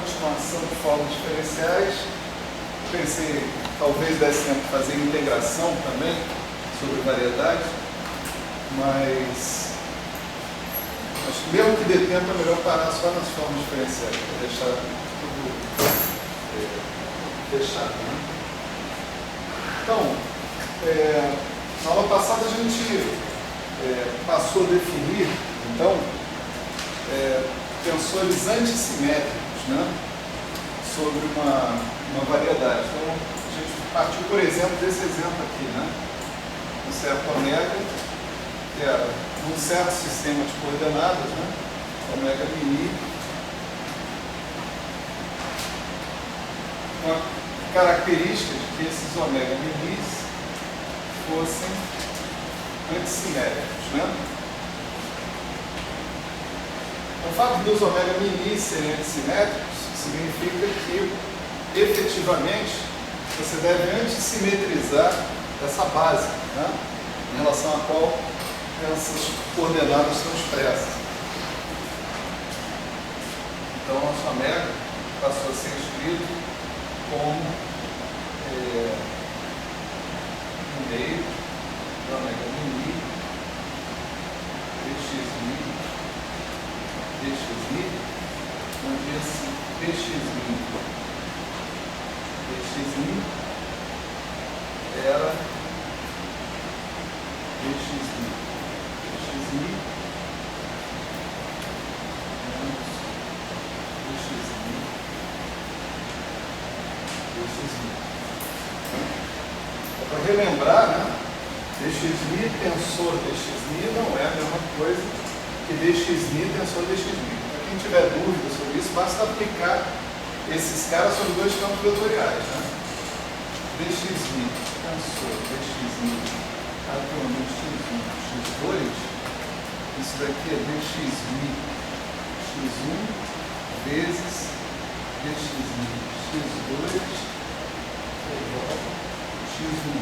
continuação de formas diferenciais. Pensei, talvez desse tempo de fazer integração também sobre variedade, mas acho que mesmo que dê tempo é melhor parar só nas formas diferenciais, para deixar tudo fechado, né? Então, na aula passada a gente passou a definir, então, tensores antissimétricos, né, sobre uma variedade. Então, a gente partiu, por exemplo, desse exemplo aqui, né, um certo ômega, que é um certo sistema de coordenadas, né, ômega mini, com a característica de que esses ômega minis fossem antissimétricos, né? O fato dos ômega minis serem antissimétricos significa que, efetivamente, você deve antissimetrizar essa base, né, em relação à qual essas coordenadas são expressas. Então, nosso ômega passou a ser escrito como no meio do ômega mini, dxi, onde esse dxi era dxi menos dxi. Para relembrar, né, dxi tensor dxi não é a mesma coisa que dxi tensor dxi. Para quem tiver dúvida sobre isso, basta aplicar esses caras sobre dois campos vetoriais, né? Dxi tensor dxi atualmente x1, x2, isso daqui é dxi x1 vezes dxi x2 x1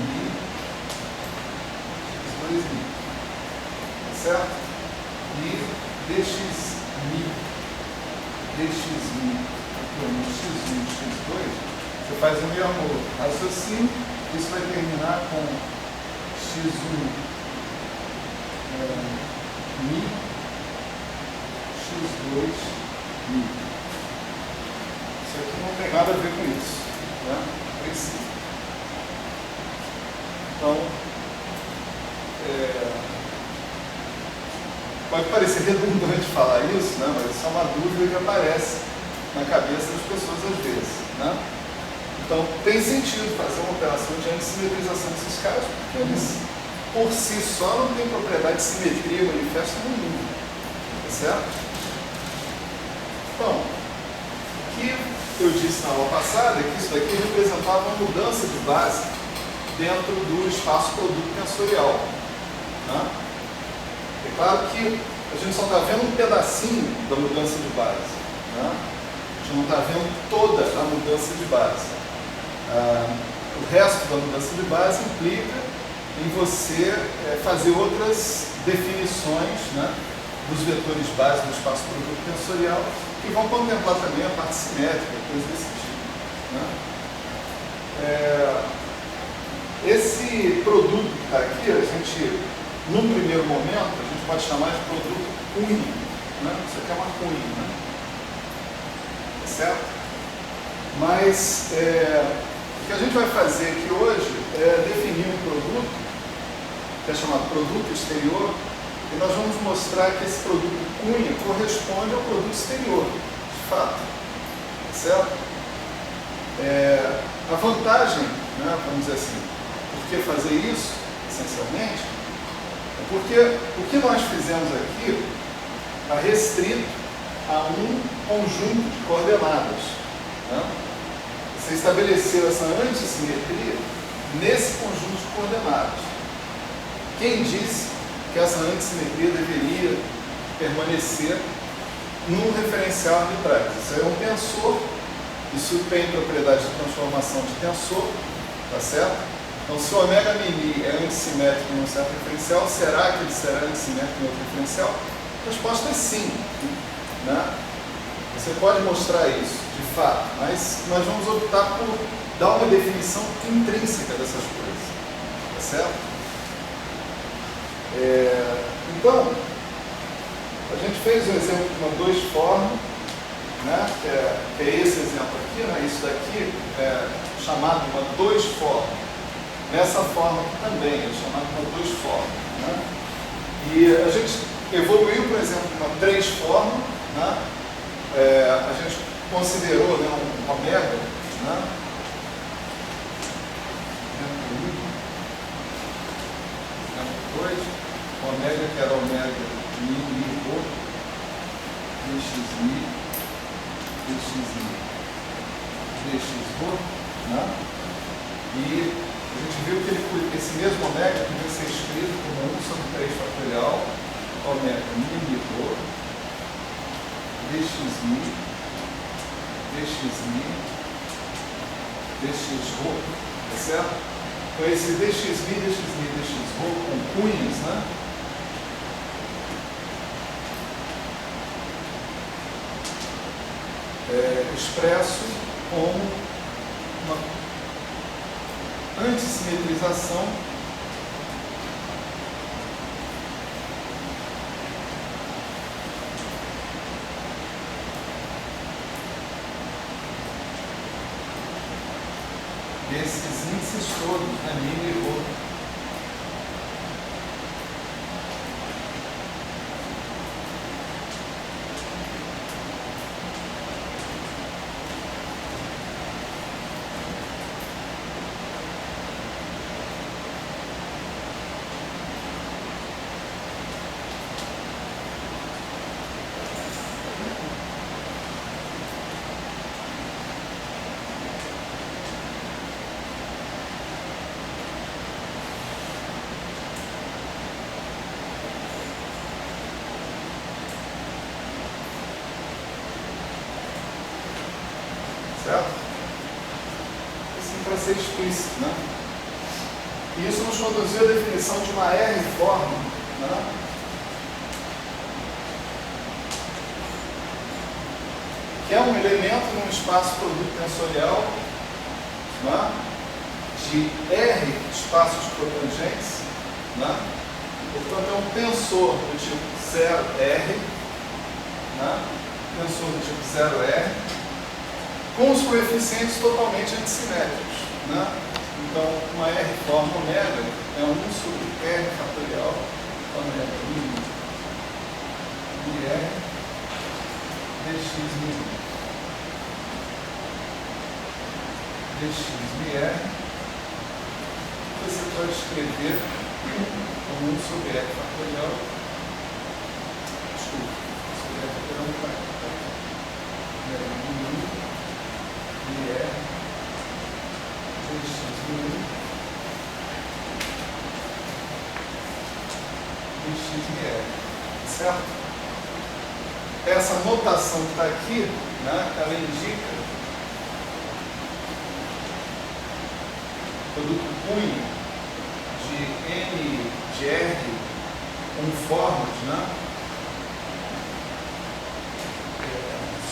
x2, certo? E dxi atualmente x1, x2, você faz o mesmo raciocínio, isso vai terminar com x1 mi, x2 mi. Isso aqui não tem nada a ver com isso, né? Princípio. Então, pode parecer redundante falar isso, né? Mas isso é uma dúvida que aparece na cabeça das pessoas às vezes, né? Então, tem sentido fazer uma operação de antissimetrização desses casos, porque eles, por si só, não têm propriedade de simetria manifesta nenhuma, tá certo? Então, o que eu disse na aula passada é que isso daqui representava uma mudança de base dentro do espaço produto tensorial, né? É claro que a gente só está vendo um pedacinho da mudança de base, né? A gente não está vendo toda a mudança de base. O resto da mudança de base implica em você fazer outras definições, né, dos vetores base do espaço produto tensorial, que vão contemplar também a parte simétrica, coisa desse tipo, né? Esse produto que está aqui, a gente, num primeiro momento, a gente pode chamar de produto único, né? Isso aqui é uma cunha, né? Certo? Mas o que a gente vai fazer aqui hoje é definir um produto, que é chamado produto exterior, e nós vamos mostrar que esse produto cunha corresponde ao produto exterior, de fato. Certo? A vantagem, né, vamos dizer assim, por que fazer isso, essencialmente, é porque o que nós fizemos aqui está restrito a um conjunto de coordenadas, né? Você estabeleceu essa antissimetria nesse conjunto de coordenadas. Quem disse que essa antissimetria deveria permanecer num referencial arbitrário? Isso é um tensor, isso tem propriedade de transformação de tensor, tá certo? Então, se o ômega mini é antissimétrico em um certo referencial, será que ele será antissimétrico em outro referencial? A resposta é sim, né? Você pode mostrar isso de fato, mas nós vamos optar por dar uma definição intrínseca dessas coisas, tá certo? Então, a gente fez um exemplo de uma dois formas, né? que é esse exemplo aqui, né? Isso daqui é chamado de uma dois forma. Nessa forma aqui também é chamado de uma dois forma. Né? E a gente evoluiu, por exemplo, de uma três forma, né? A gente considerou, né, um ômega, né? Ômega, que era ômega mi rho, dxi, dx rho, né? E a gente viu que esse mesmo ômega podia ser escrito como 1 sobre 3 fatorial, ômega mi rho, dxi, dx rho, tá certo? Então esse dxi, dx rho com cunhas, né? Expresso como uma antissimetrização desses índices todos, né, mi e rho. Certo? Assim, para ser explícito, né? E isso nos conduziu à definição de uma R-forma, né? Que é um elemento num espaço produto tensorial, né? De R espaços cotangentes, né? Portanto, é um tensor do tipo 0R, né? Tensor do tipo 0R, com os coeficientes totalmente antissimétricos, né? Então, uma R-forma ômega é 1 sobre R fatorial ômega mi R dx mi R. Você pode escrever como 1 sobre R fatorial. Desculpa, sobre R fatorial não vai. Certo? Essa notação que está aqui, né, ela indica produto cunho de N de R conformes, né?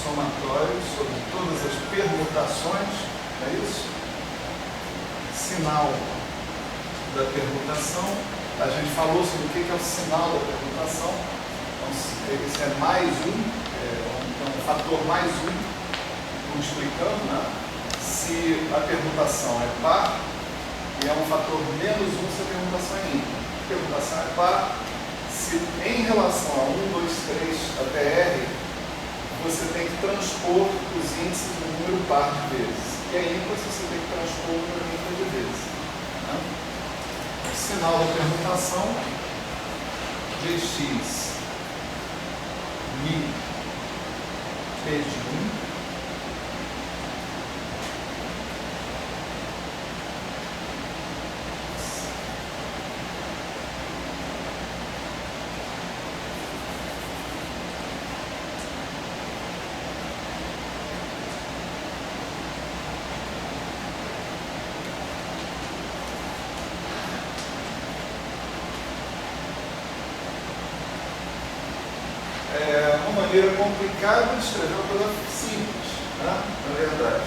Somatório sobre todas as permutações, é isso? Sinal da permutação. A gente falou sobre o que é o sinal da permutação. Então, esse é mais um fator mais um. Vamos explicando, né? Se a permutação é par, e é um fator menos um se a permutação é ímpar. A permutação é par, se em relação a 1, 2, 3 até R, você tem que transpor os índices do número par de vezes. E é ímpar se você tem que transpor o número ímpar de vezes. Né? O sinal da permutação dx mi p de 1 maneira complicada de escrever uma coisa simples. né? Na verdade.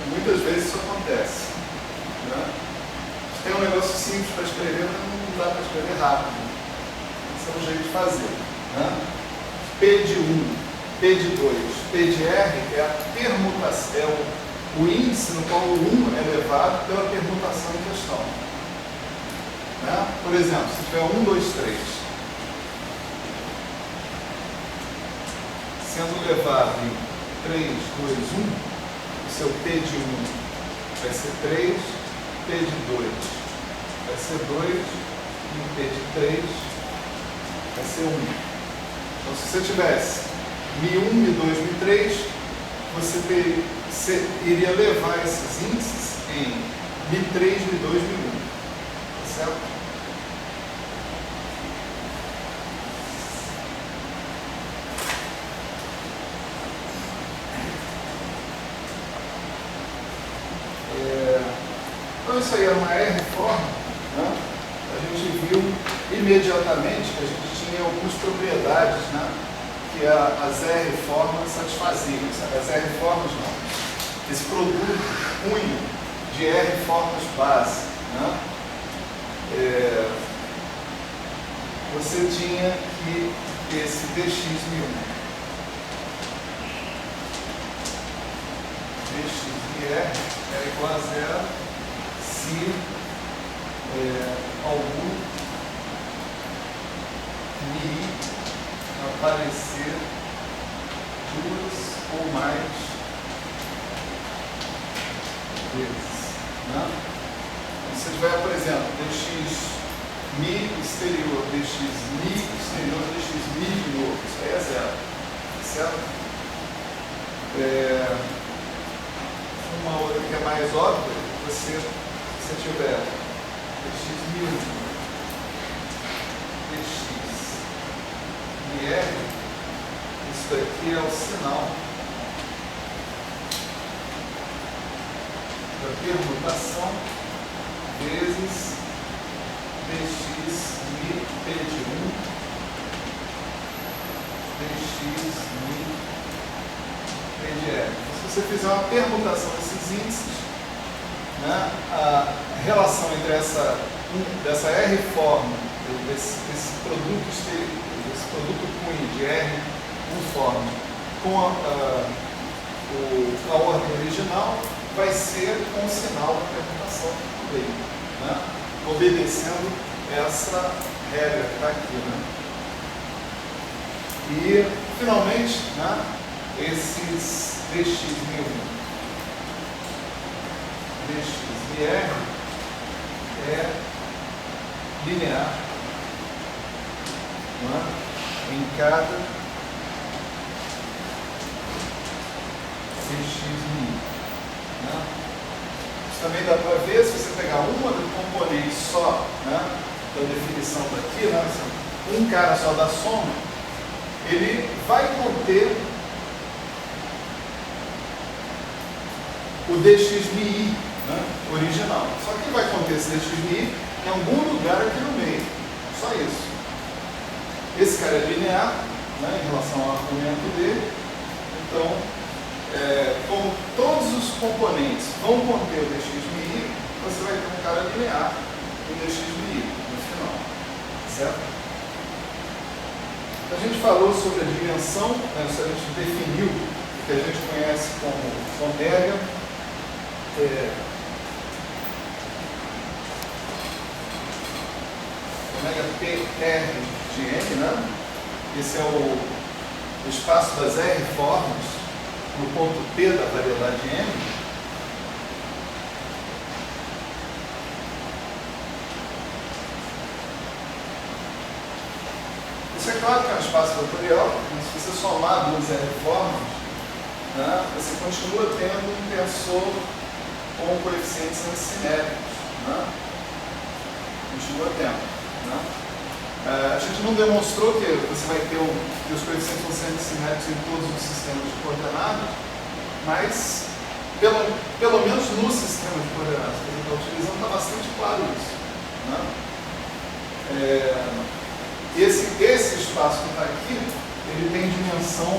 Muitas vezes isso acontece. Né? Tem um negócio simples para escrever, mas não dá para escrever rápido. Esse é um jeito de fazer. Né? P de 1, P de 2, P de R é a permutação, é o índice no qual o 1 é levado pela permutação em questão. Né? Por exemplo, se tiver 1, 2, 3, sendo levado em 3, 2, 1, o seu P de 1 vai ser 3, P de 2 vai ser 2, e o P de 3 vai ser 1. Então, se você tivesse Mi1, Mi2, Mi3, você iria levar esses índices em Mi3, Mi2, Mi1. Tá certo? Então isso aí é uma R-forma, né? A gente viu imediatamente que a gente tinha algumas propriedades, né? Que as R-formas satisfaziam. As R-formas não. Esse produto cunho de R-formas base, né? Você tinha que esse dx1 dx R é igual a zero se algum Mi aparecer duas ou mais vezes. Né? Então, se tiver, por exemplo, dx Mi exterior, dx Mi exterior, dx Mi de novo, isso aí é zero. Certo? Uma outra que é mais óbvia, se tiver dx1, dxr, isso daqui é o sinal da permutação vezes dx mi p de 1, dx mi p de r. Se você fizer uma permutação desses índices, né, a relação entre dessa R-forma, desse produto cunho de R-forma com a ordem original vai ser com o sinal da permutação também, né, obedecendo essa regra que está aqui. Né. E, finalmente, né, esses dx1, dxr é linear, não é? Em cada dxmi. Né? Isso também dá para ver se você pegar uma componente só, né, da definição daqui, né, um cara só da soma, ele vai conter o dxmi, né, original. Só que ele vai conter esse dxmi em algum lugar aqui no meio. Só isso. Esse cara é linear, né, em relação ao argumento dele. Então, como todos os componentes vão conter o dxmi, você vai ter um cara linear do dxmi no final. Certo? A gente falou sobre a dimensão, né, a gente definiu o que a gente conhece como ômega. Ômega PR de M, né? Esse é o espaço das R-formas no ponto P da variedade M. Isso é claro que é um espaço vetorial, mas se você somar duas R-formas, né, você continua tendo um tensor com coeficientes antissimétricos. Né? Continua tendo. Né? A gente não demonstrou que você vai ter que os coeficientes vão ser antissimétricos em todos os sistemas de coordenadas, mas pelo menos no sistema de coordenadas que a gente está utilizando está bastante claro isso. Né? Esse espaço que está aqui, ele tem dimensão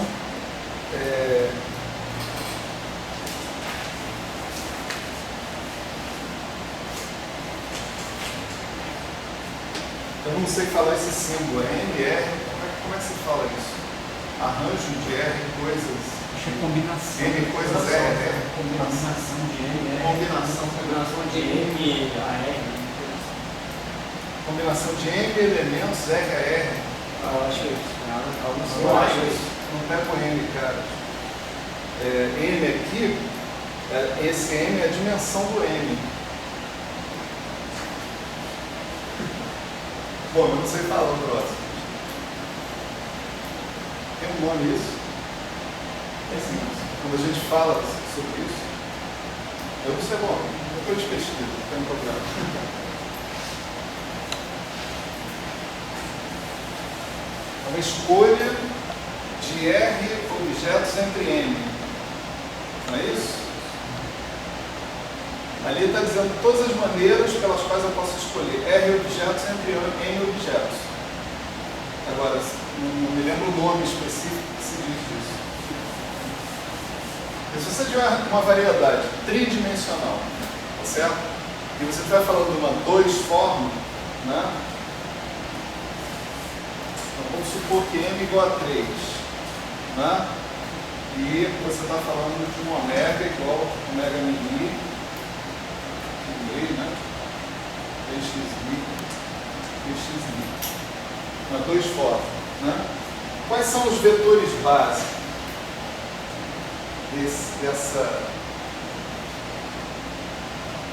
Eu não sei falar esse símbolo, é MR, como é que se fala isso? Arranjo de R coisas. Acho que é combinação. M coisas R. Combinação de M, R. Combinação de M a R. Combinação de M elementos R a R. Eu acho isso. Eu acho isso. Não é com M, cara. M aqui, esse M é a dimensão do M. Bom, eu não sei falar o próximo. Tem um nome isso? Quando a gente fala sobre isso, eu não sei, bom, depois de pesquisa, não tem problema. É uma escolha de R objetos entre M. Não é isso? Ali está dizendo todas as maneiras pelas quais eu posso escolher R objetos entre N objetos. Agora, não me lembro o nome específico que se diz isso. E se você tiver uma variedade tridimensional, tá certo? E você estiver falando de uma 2 forma, né? Então, vamos supor que M igual a 3, né? E você está falando de um ômega igual a ômega mini, né? dxi, uma 2 formas, né? Quais são os vetores básicos dessa...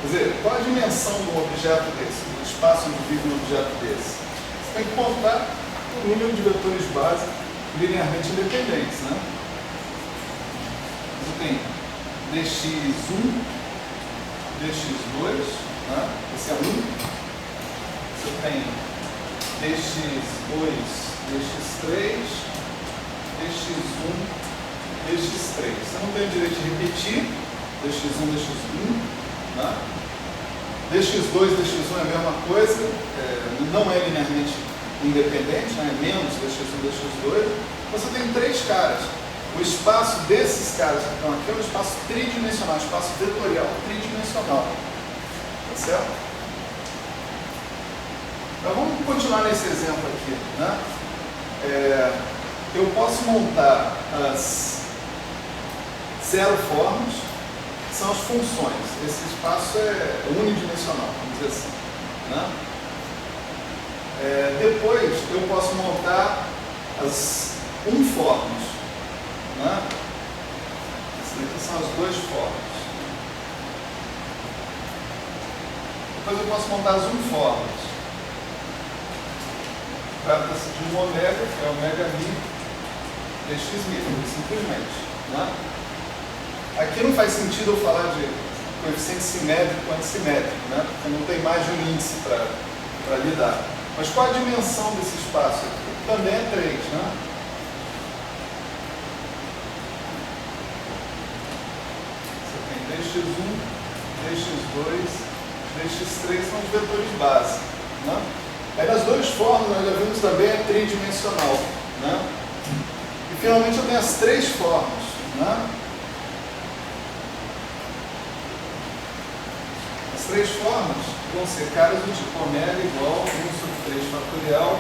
Quer dizer, qual a dimensão de um objeto desse, do espaço onde vive um objeto desse? Você tem que contar o número de vetores básicos linearmente independentes, né? Você tem dx1, dx2, né? Esse é 1. Você tem dx2, dx3, dx1, dx3. Você não tem o direito de repetir dx1, dx1, né? dx2, dx1 é a mesma coisa, não é linearmente independente, né? É menos dx1, dx2. Você tem 3 caras. O espaço desses caras que estão aqui é um espaço tridimensional, espaço vetorial tridimensional. Tá certo? Então vamos continuar nesse exemplo aqui, né? Eu posso montar as 0 formas, que são as funções. Esse espaço é unidimensional, vamos dizer assim, né? Depois eu posso montar as formas, né? Essas aqui são as 2 formas. Depois eu posso montar as formas. Trata-se de um ômega, que é ômega mi, dx mi, simplesmente, né? Aqui não faz sentido eu falar de coeficiente simétrico e antissimétrico, né? Porque não tem mais de um índice para lidar. Mas qual a dimensão desse espaço aqui? Também é 3, né? Você tem dx1, dx2, dx3 são os vetores básicos, né? Aí nas 2 formas nós já vimos também a tridimensional, né? E finalmente eu tenho as 3 formas, né? As 3 formas vão ser caras do tipo ômega igual a 1 sobre 3 fatorial,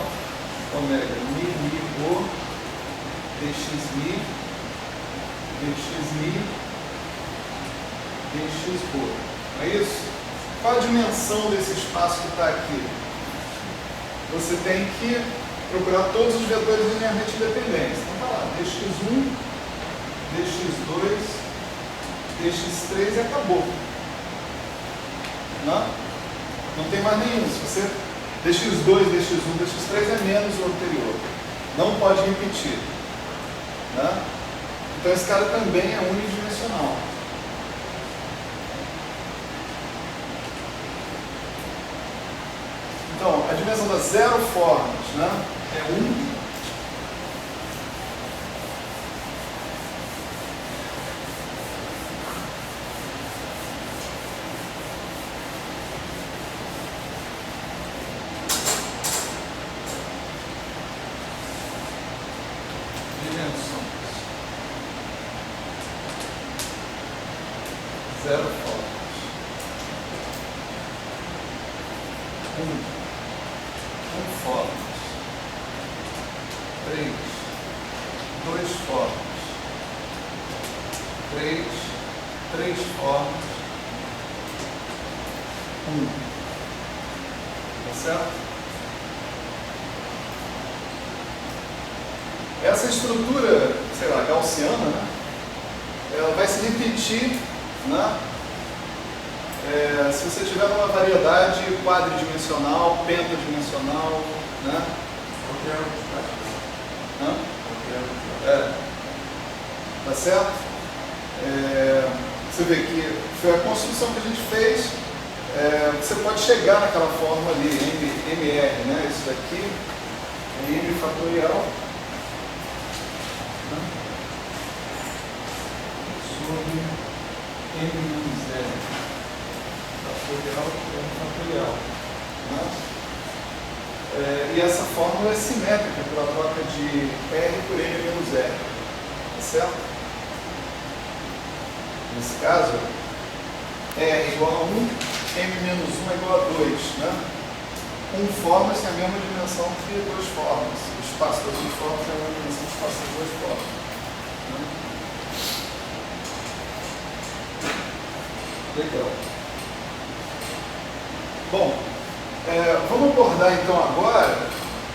ômega mi rho, dx mi, dx rho. Não é isso? Qual a dimensão desse espaço que está aqui? Você tem que procurar todos os vetores linearmente independentes. Então está lá, dx1, dx2, dx3 e acabou. Não tem mais nenhum. Se você dx2, dx1, dx3 é menos o anterior. Não pode repetir, né? Então esse cara também é unidimensional. Então, a dimensão das 0 formas, né, é 1. Dimensões. 0 formas. 1 forma. três formas. Três formas. Tá certo? Essa estrutura, sei lá, gaussiana, né? Ela vai se repetir, né? Se você tiver uma variedade quadridimensional, pentadimensional, né? Tá certo? Você vê que foi a construção que a gente fez. Você pode chegar naquela forma ali, MR, né? Isso daqui é M fatorial sobre M menos R fatorial e M fatorial. Né? E essa fórmula é simétrica pela troca de R por M menos R. Tá certo? Nesse caso, R igual a 1, M menos 1 é igual a 2. Né? Formas tem a mesma dimensão que duas formas. O espaço das duas formas tem a mesma dimensão do espaço das duas formas. Né? Legal. Bom, vamos abordar então agora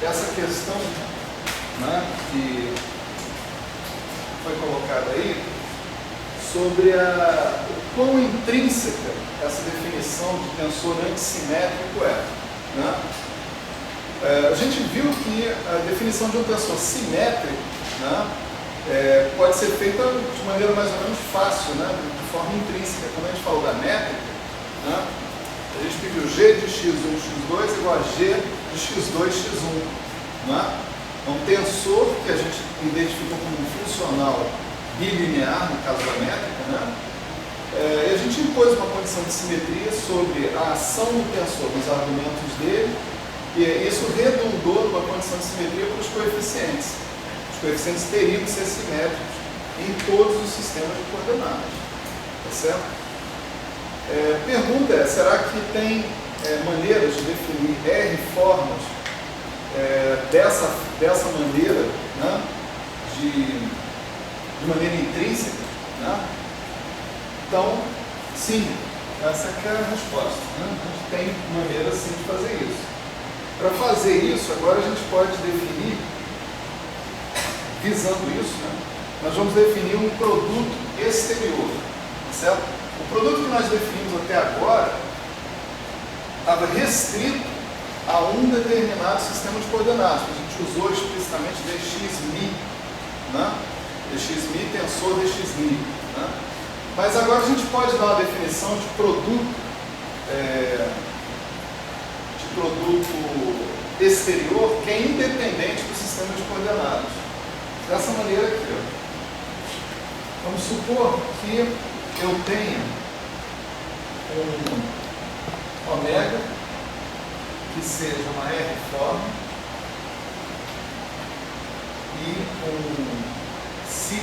essa questão, né, que foi colocada aí, sobre o quão intrínseca essa definição de tensor antissimétrico é. Né? A gente viu que a definição de um tensor simétrico, né, pode ser feita de maneira mais ou menos fácil, né, de forma intrínseca. Quando a gente falou da métrica, né, a gente pediu G de x1, x2 igual a G de x2, x1. Né? É um tensor que a gente identificou como um funcional bilinear, no caso da métrica, né? E a gente impôs uma condição de simetria sobre a ação do tensor nos argumentos dele, e isso redundou numa condição de simetria para os coeficientes. Os coeficientes teriam que ser simétricos em todos os sistemas de coordenadas. Tá certo? Pergunta é, será que tem maneiras de definir R formas dessa maneira, né, de maneira intrínseca? Né? Então, sim, essa é a resposta. Né? A gente tem maneira sim de fazer isso. Para fazer isso, agora a gente pode definir, visando isso, né, nós vamos definir um produto exterior. Certo? O produto que nós definimos até agora estava restrito a um determinado sistema de coordenadas, que a gente usou explicitamente dxmi, né? dxmi tensor dxmi. Né? Mas agora a gente pode dar uma definição de produto exterior que é independente do sistema de coordenadas. Dessa maneira aqui. Ó. Vamos supor que eu tenha um ômega que seja uma R forma e um Si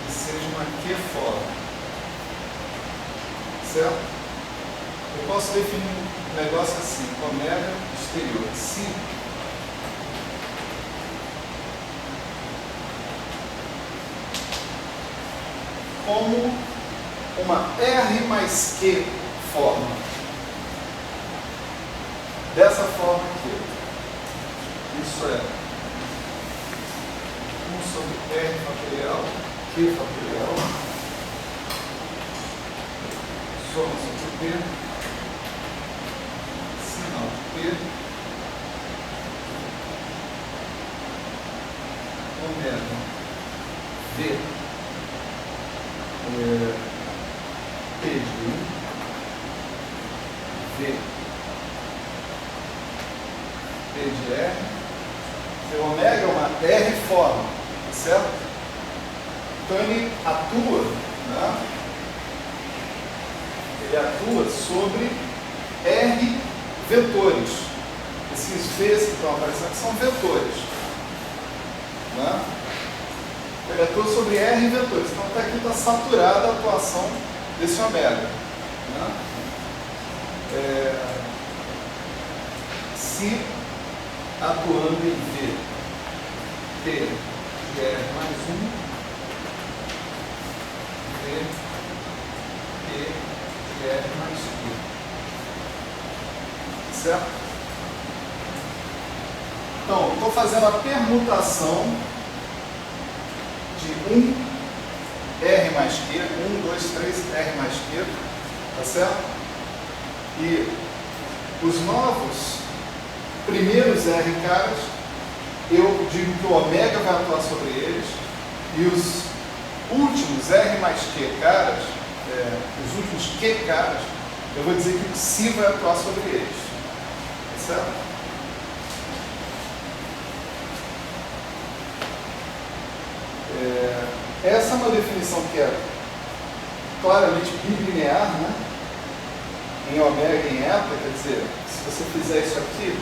que seja uma Q forma. Certo? Eu posso definir um negócio assim, ômega exterior, Si como uma R mais Q forma. Dessa forma aqui. Isso é 1 sobre R fatorial, Q fatorial, soma sobre P, sinal de P, ômega V. P de 1, V, P de R. Seu ômega é uma R forma, certo? Então ele atua, né? Ele atua sobre R vetores. Esses V's que estão aparecendo são vetores, né? Ele atua sobre R vetores. Então até aqui está saturada a atuação desse ômega. Né? Se atuando em V, P de R mais 1 V P de R mais Q. Certo? Então, estou fazendo a permutação de 1 R mais Q, 1, 2, 3, R mais Q, tá certo? E os novos primeiros R caras, eu digo que o ômega vai atuar sobre eles, e os últimos R mais Q caras, os últimos Q caras, eu vou dizer que o psi vai atuar sobre eles, tá certo? Essa é uma definição que é claramente bilinear, né? Em ômega e em eta, quer dizer, se você fizer isso aqui,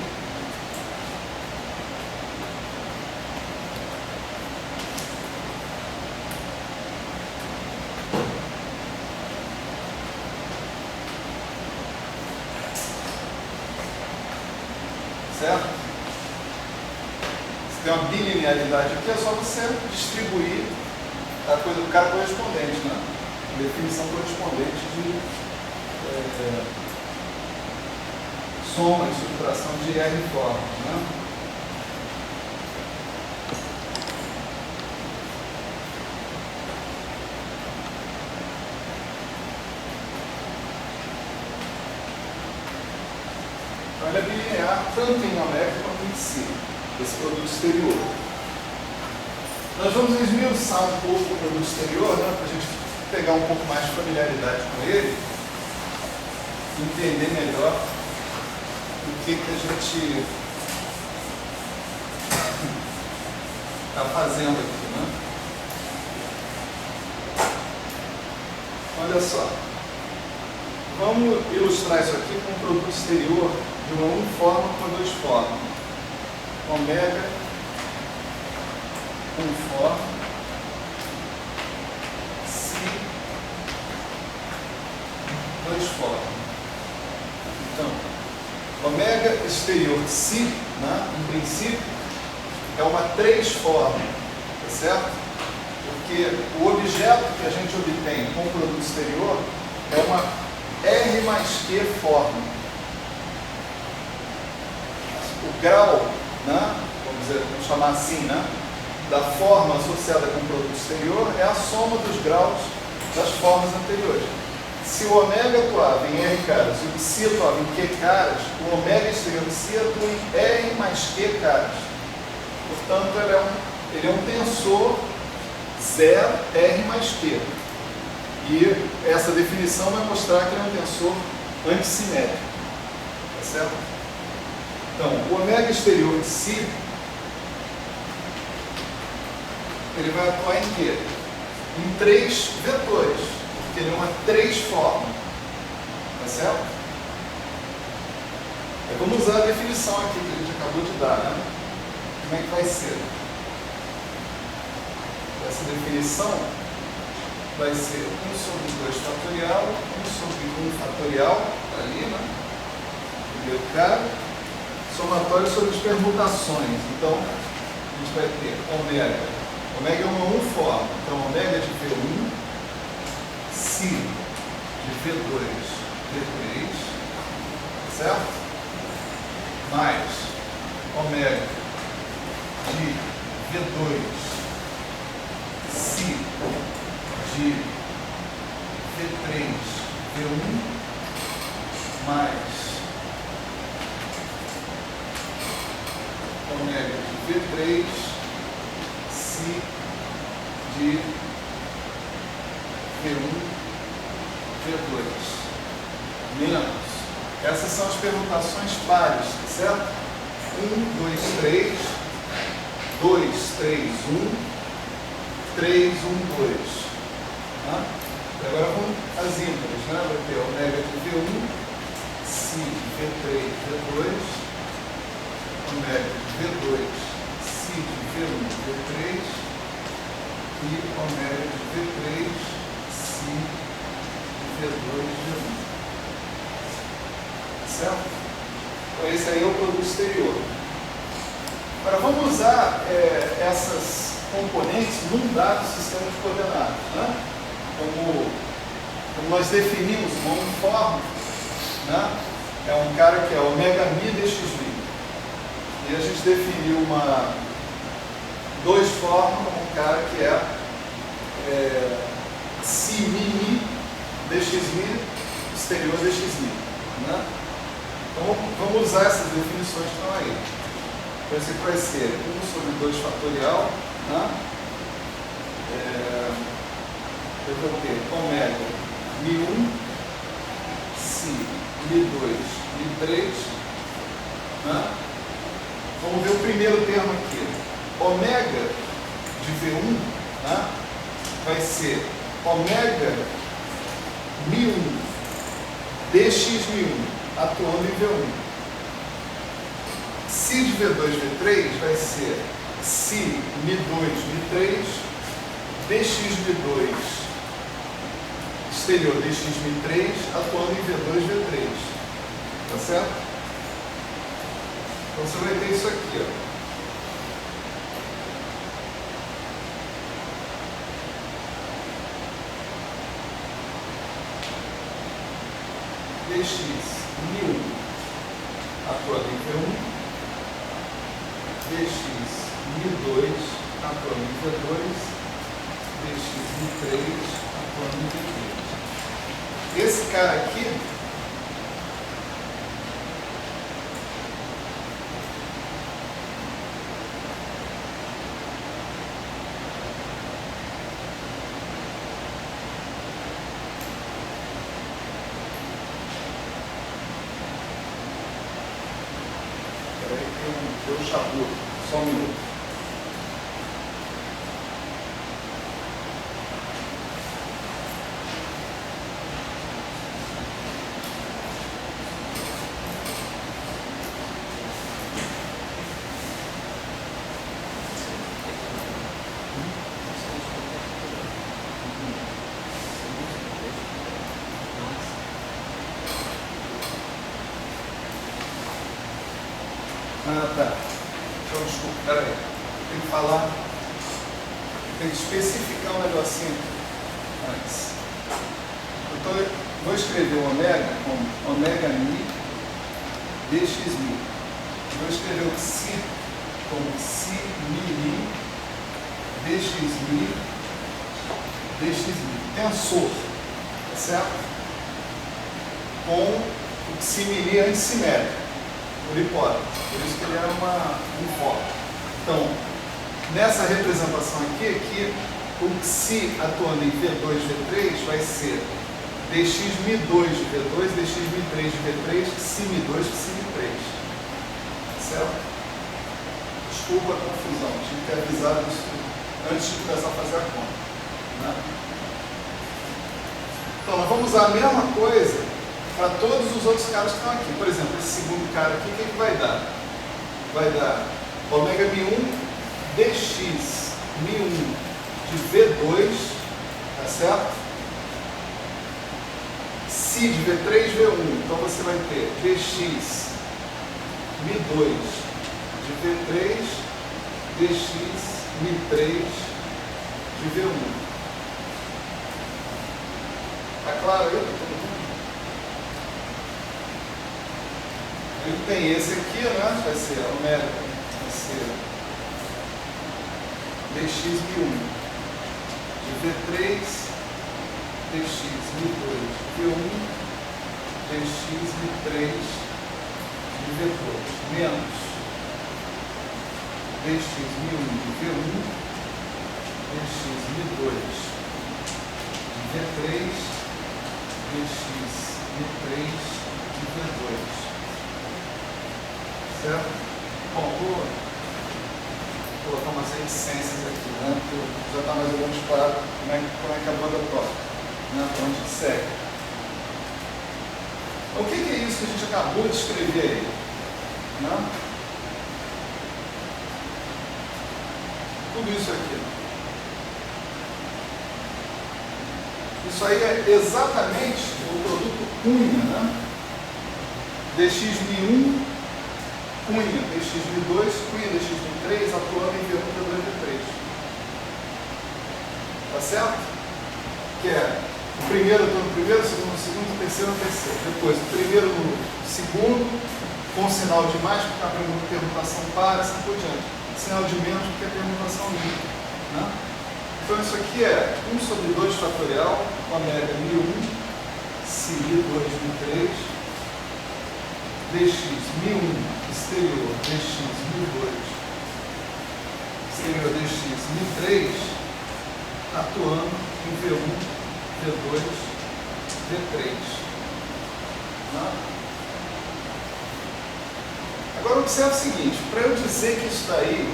certo? Se tem uma bilinearidade aqui, é só você distribuir a coisa do cara correspondente, né? Definição correspondente de soma e subtração de R formas, né? Então ele é bilinear tanto em ômega quanto em si, esse produto exterior. Nós vamos esmiuçar um pouco o produto exterior, né, para a gente pegar um pouco mais de familiaridade com ele, entender melhor o que a gente está fazendo aqui, né? Olha só, vamos ilustrar isso aqui com um produto exterior de uma uniforme com duas formas. Ômega uniforme, si, duas formas. Então, ômega exterior si, né, em princípio, é uma 3 forma, tá certo? Porque o objeto que a gente obtém com o produto exterior é uma R mais Q forma. O grau, né, vamos chamar assim, né, da forma associada com o produto exterior é a soma dos graus das formas anteriores. Se o ômega atuava em R caras e o psi atuava em Q caras, o ômega exterior psi atua em R mais Q caras. Portanto, ele é um tensor 0 R mais Q. E essa definição vai mostrar que ele é um tensor antissimétrico. Tá certo? Então, o ômega exterior de si, ele vai atuar em quê? Em 3 vetores, porque ele é uma 3 forma. Tá certo? Vamos usar a definição aqui que a gente acabou de dar, né? Como é que vai ser? Essa definição vai ser 1 sobre 2 fatorial, 1 sobre 1 fatorial, ali, né? Primeiro cara, somatório sobre as permutações. Então, a gente vai ter ômega. Ômega é uma uniforme, então ômega de V1, si de V2, V3, certo? Mais ômega de V2, si de V3, V1, mais ômega de V3, si de V1, V2, menos. Essas são as permutações pares, certo? 1, 2, 3, 2, 3, 1, 3, 1, 2. Tá? Agora vamos às ímpares, né? Vai ter ômega de V1, si de V3, V2, ômega de V2, si de V1, V3 e ômega de V3, si de V2, V1. Certo? Então esse aí é o produto exterior. Agora vamos usar essas componentes num dado sistema de coordenadas, né? Como nós definimos uma uniforme, né? É um cara que é ômega mi dxmi. E a gente definiu dois formas, um cara que si mi dxmi exterior dxmi, né? Então vamos usar essas definições que estão aí. Então esse aqui vai ser 1 sobre 2 fatorial, né? Eu vou ter ômega mi1, si mi2, mi3, né? Vamos ver o primeiro termo aqui. Ômega de V1, né? Vai ser ômega mi1 dxmi1 atuando em V1. Si de V2, V3 vai ser si mi2, mi3 dxmi2 exterior dxmi3 atuando em V2, V3. Tá certo? Então você vai ter isso aqui, ó. dx mi1 atuando em V1, dx mi2 atuando em V2, dx mi3 atuando em V3. Esse cara aqui deu um chabu, só um minuto. Ah, tá. Então, desculpa, peraí. Tem que falar, tem que especificar um negocinho antes. Então, eu vou escrever o ômega como ômega mi dxmi. Vou escrever o si como si mi dxmi dxmi. Tensor, tá certo? Com o si mi antissimétrico. Por hipótese, por isso que ele era um foco. Então, nessa representação aqui, o si atuando em V2, V3 vai ser dxmi2 de V2, dxmi3 de V3, si mi2 de si mi3. Certo? Desculpa a confusão, tive que avisar isso antes de começar a fazer a conta. Né? Então, nós vamos usar a mesma coisa para todos os outros caras que estão aqui. Por exemplo, esse segundo cara aqui, o que vai dar? Vai dar ômega mi1 dx mi1 de V2, tá certo? Si de V3, V1. Então você vai ter dx mi2 de V3, dx mi3 de V1. Tá claro aí? Ele tem esse aqui, né? Vai ser ômega, vai ser dx mi1 de V3, dx mi2 de V1, dx mi3 de V2, menos dx mi1 de V1, dx mi2 de V3, dx mi3 de V2. Certo? Bom, vou colocar umas reticências aqui, né? Porque já está mais ou menos claro como é que a banda toca, né? Então a gente segue. O que é isso que a gente acabou de escrever aí? Né? Tudo isso aqui. Isso aí é exatamente o produto Cunha, né? dxmi1 Cunha, dxmi2, Cunha, dxmi3, atuando em V1, V2, V3. certo? Que é o primeiro, eu estou no primeiro, o segundo no segundo, o terceiro no terceiro. Depois, o primeiro no segundo, com sinal de mais, porque a permutação para, assim por diante. Sinal de menos, porque a permutação limpa. Né? Então, isso aqui é 1 sobre 2 fatorial, ômega 1001, si 2 1003, dx 1001, exterior, dx 1002, exterior dx 1003, atuando em V1, V2, V3. Né? Agora observe o seguinte, para eu dizer que isso daí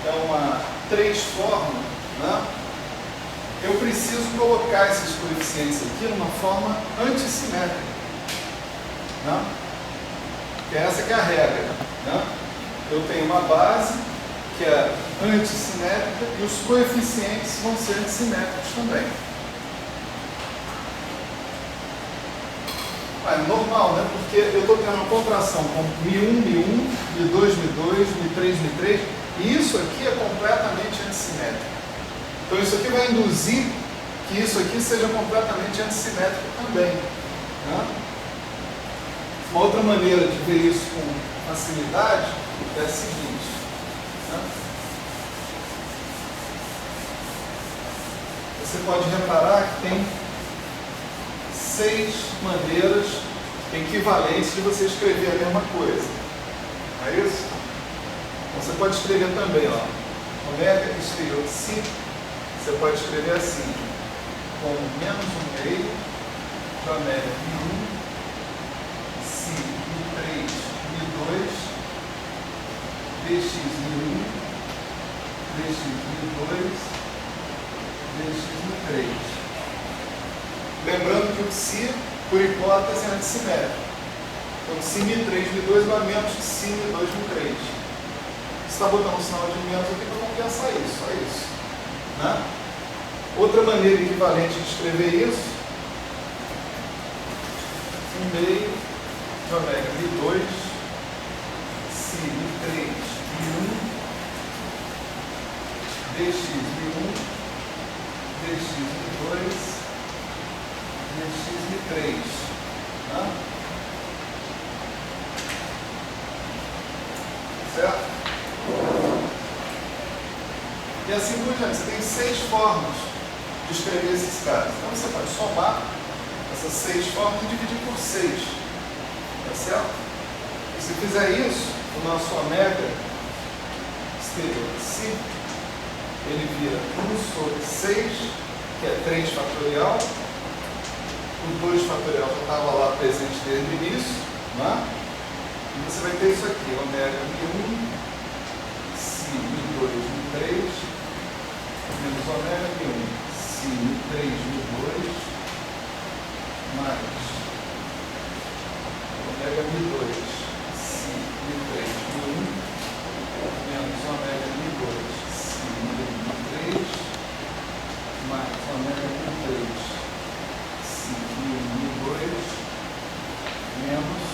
é uma 3 fórmula, né, eu preciso colocar esses coeficientes aqui numa forma antissimétrica. Né? Que essa que é a regra. Né? Eu tenho uma base que é antissimétrica e os coeficientes vão ser antissimétricos também. É normal, né? Porque eu estou tendo uma contração com Mi1, Mi1, Mi2, Mi2, Mi3, Mi3, e isso aqui é completamente antissimétrico. Então isso aqui vai induzir que isso aqui seja completamente antissimétrico também. Né? Uma outra maneira de ver isso com facilidade é a seguinte. Né? Você pode reparar que tem 6 maneiras equivalentes de você escrever a mesma coisa. Não é isso? Então você pode escrever também, ó, ômega exterior de si, você pode escrever assim, com menos 1 meio de ômega Mi1, si Mi3, Mi2, dx Mi1, dx Mi2, dx Mi3. Lembrando que o si, por hipótese, é antissimétrico. Então, si Mi3, Mi2 vai menos que si Mi2, Mi3. Você está botando um sinal de menos aqui para compensar isso, só isso. Né? Outra maneira equivalente de escrever isso, 1 meio de ômega Mi2, si Mi3, Mi1, dx Mi1, dx Mi2, dx Mi3. Né? Certo? E assim por diante. Você tem 6 formas de escrever esses caras. Então você pode somar essas 6 formas e dividir por 6. Tá certo? E se fizer isso, o nosso ômega exterior de si, ele vira 1 sobre 6, que é 3 fatorial. O 2 fatorial já estava lá presente desde o início. Né? E você vai ter isso aqui, ômega Mi1, si Mi2, Mi3, menos ômega Mi1, si Mi3, Mi2, mais ômega Mi2, si Mi3, Mi1, menos ômega Mi2, si Mi3, mais ômega Mi3, si Mi2, menos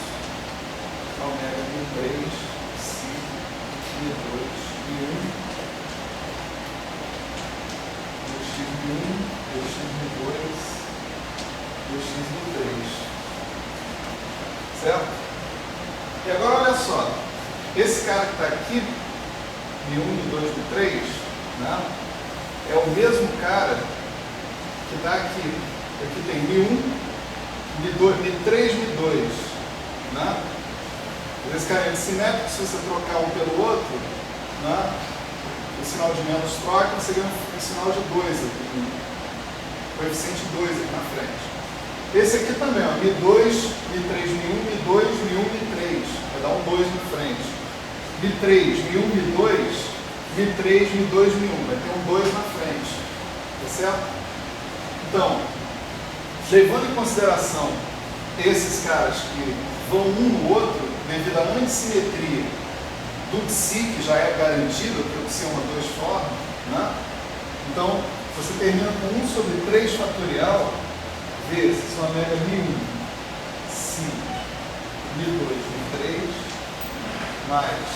ômega Mi3, si Mi2, Mi1, dx Mi1, dx Mi2, dx Mi3. Certo? E agora olha só, esse cara que está aqui, Mi1, Mi2, Mi3, né, é o mesmo cara que está aqui. Aqui tem Mi1, Mi2, Mi3, Mi2. Né? Esse cara é antissimétrico, se você trocar um pelo outro, né, o sinal de menos troca, você ganha um sinal de 2 aqui, um coeficiente 2 aqui na frente. Esse aqui também, ó, Mi2, Mi3, Mi1, Mi2, Mi1, Mi3, vai dar um 2 na frente. Mi3, Mi1, Mi2, Mi3, Mi2, Mi1, vai ter um 2 na frente. Tá certo? Então, levando em consideração esses caras que vão um no outro, devido à antissimetria do psi, que já é garantido, porque o psi é uma 2 forma, né? Então, você termina com 1 sobre 3 fatorial vezes ômega Mi1, si Mi2, Mi3, mais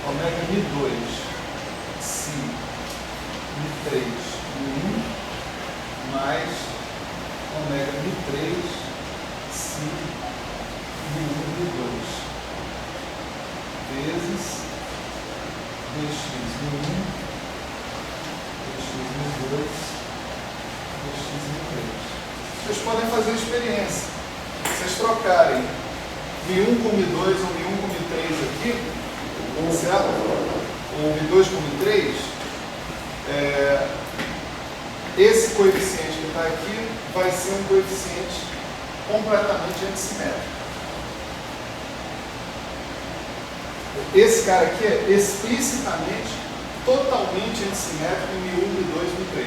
ômega Mi2, si Mi3, Mi1, mais ômega μ3 si μ1 μ2 vezes dx μ1 dx μ2 dx μ3. Vocês podem fazer a experiência. Vocês trocarem μ1 com μ2 ou μ1 com μ3 aqui, certo? Ou μ2 com μ3, esse coeficiente que está aqui vai ser um coeficiente completamente antissimétrico. Esse cara aqui é explicitamente, totalmente antissimétrico em μ1, μ2, μ3.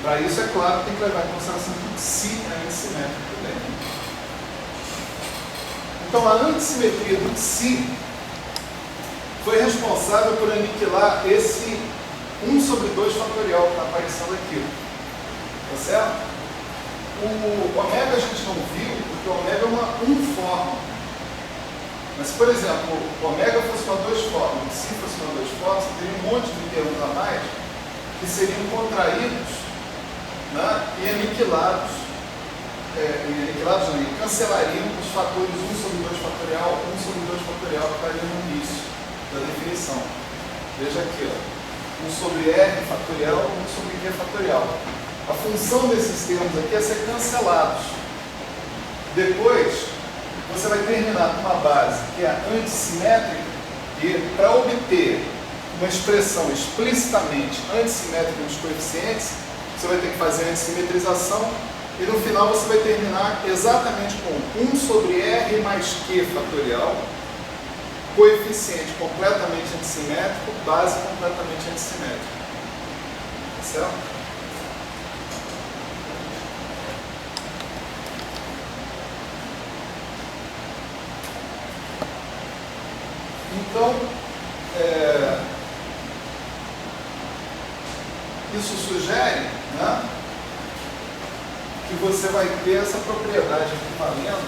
Para isso, é claro, tem que levar em consideração que si é antissimétrico também. Então, a antissimetria do si foi responsável por aniquilar esse 1 sobre 2 fatorial que está aparecendo aqui. Tá certo? O ômega a gente não viu, porque o ômega é uma uniforme. Mas, por exemplo, o ômega fosse uma 2 formas, se fosse uma 2 formas, você teria um monte de termos a mais que seriam contraídos, né, e aniquilados. Não, e cancelariam os fatores 1 sobre 2 fatorial, 1 sobre 2 fatorial que estaria no início da definição. Veja aqui, ó, 1 sobre R fatorial, 1 sobre Q fatorial. A função desses termos aqui é ser cancelados. Depois, você vai terminar com uma base que é antissimétrica, e para obter uma expressão explicitamente antissimétrica dos coeficientes, você vai ter que fazer a antissimetrização, e no final você vai terminar exatamente com 1 sobre R mais Q fatorial, coeficiente completamente antissimétrico, base completamente antissimétrica. Certo? Então, isso sugere, né, que você vai ter essa propriedade aqui valendo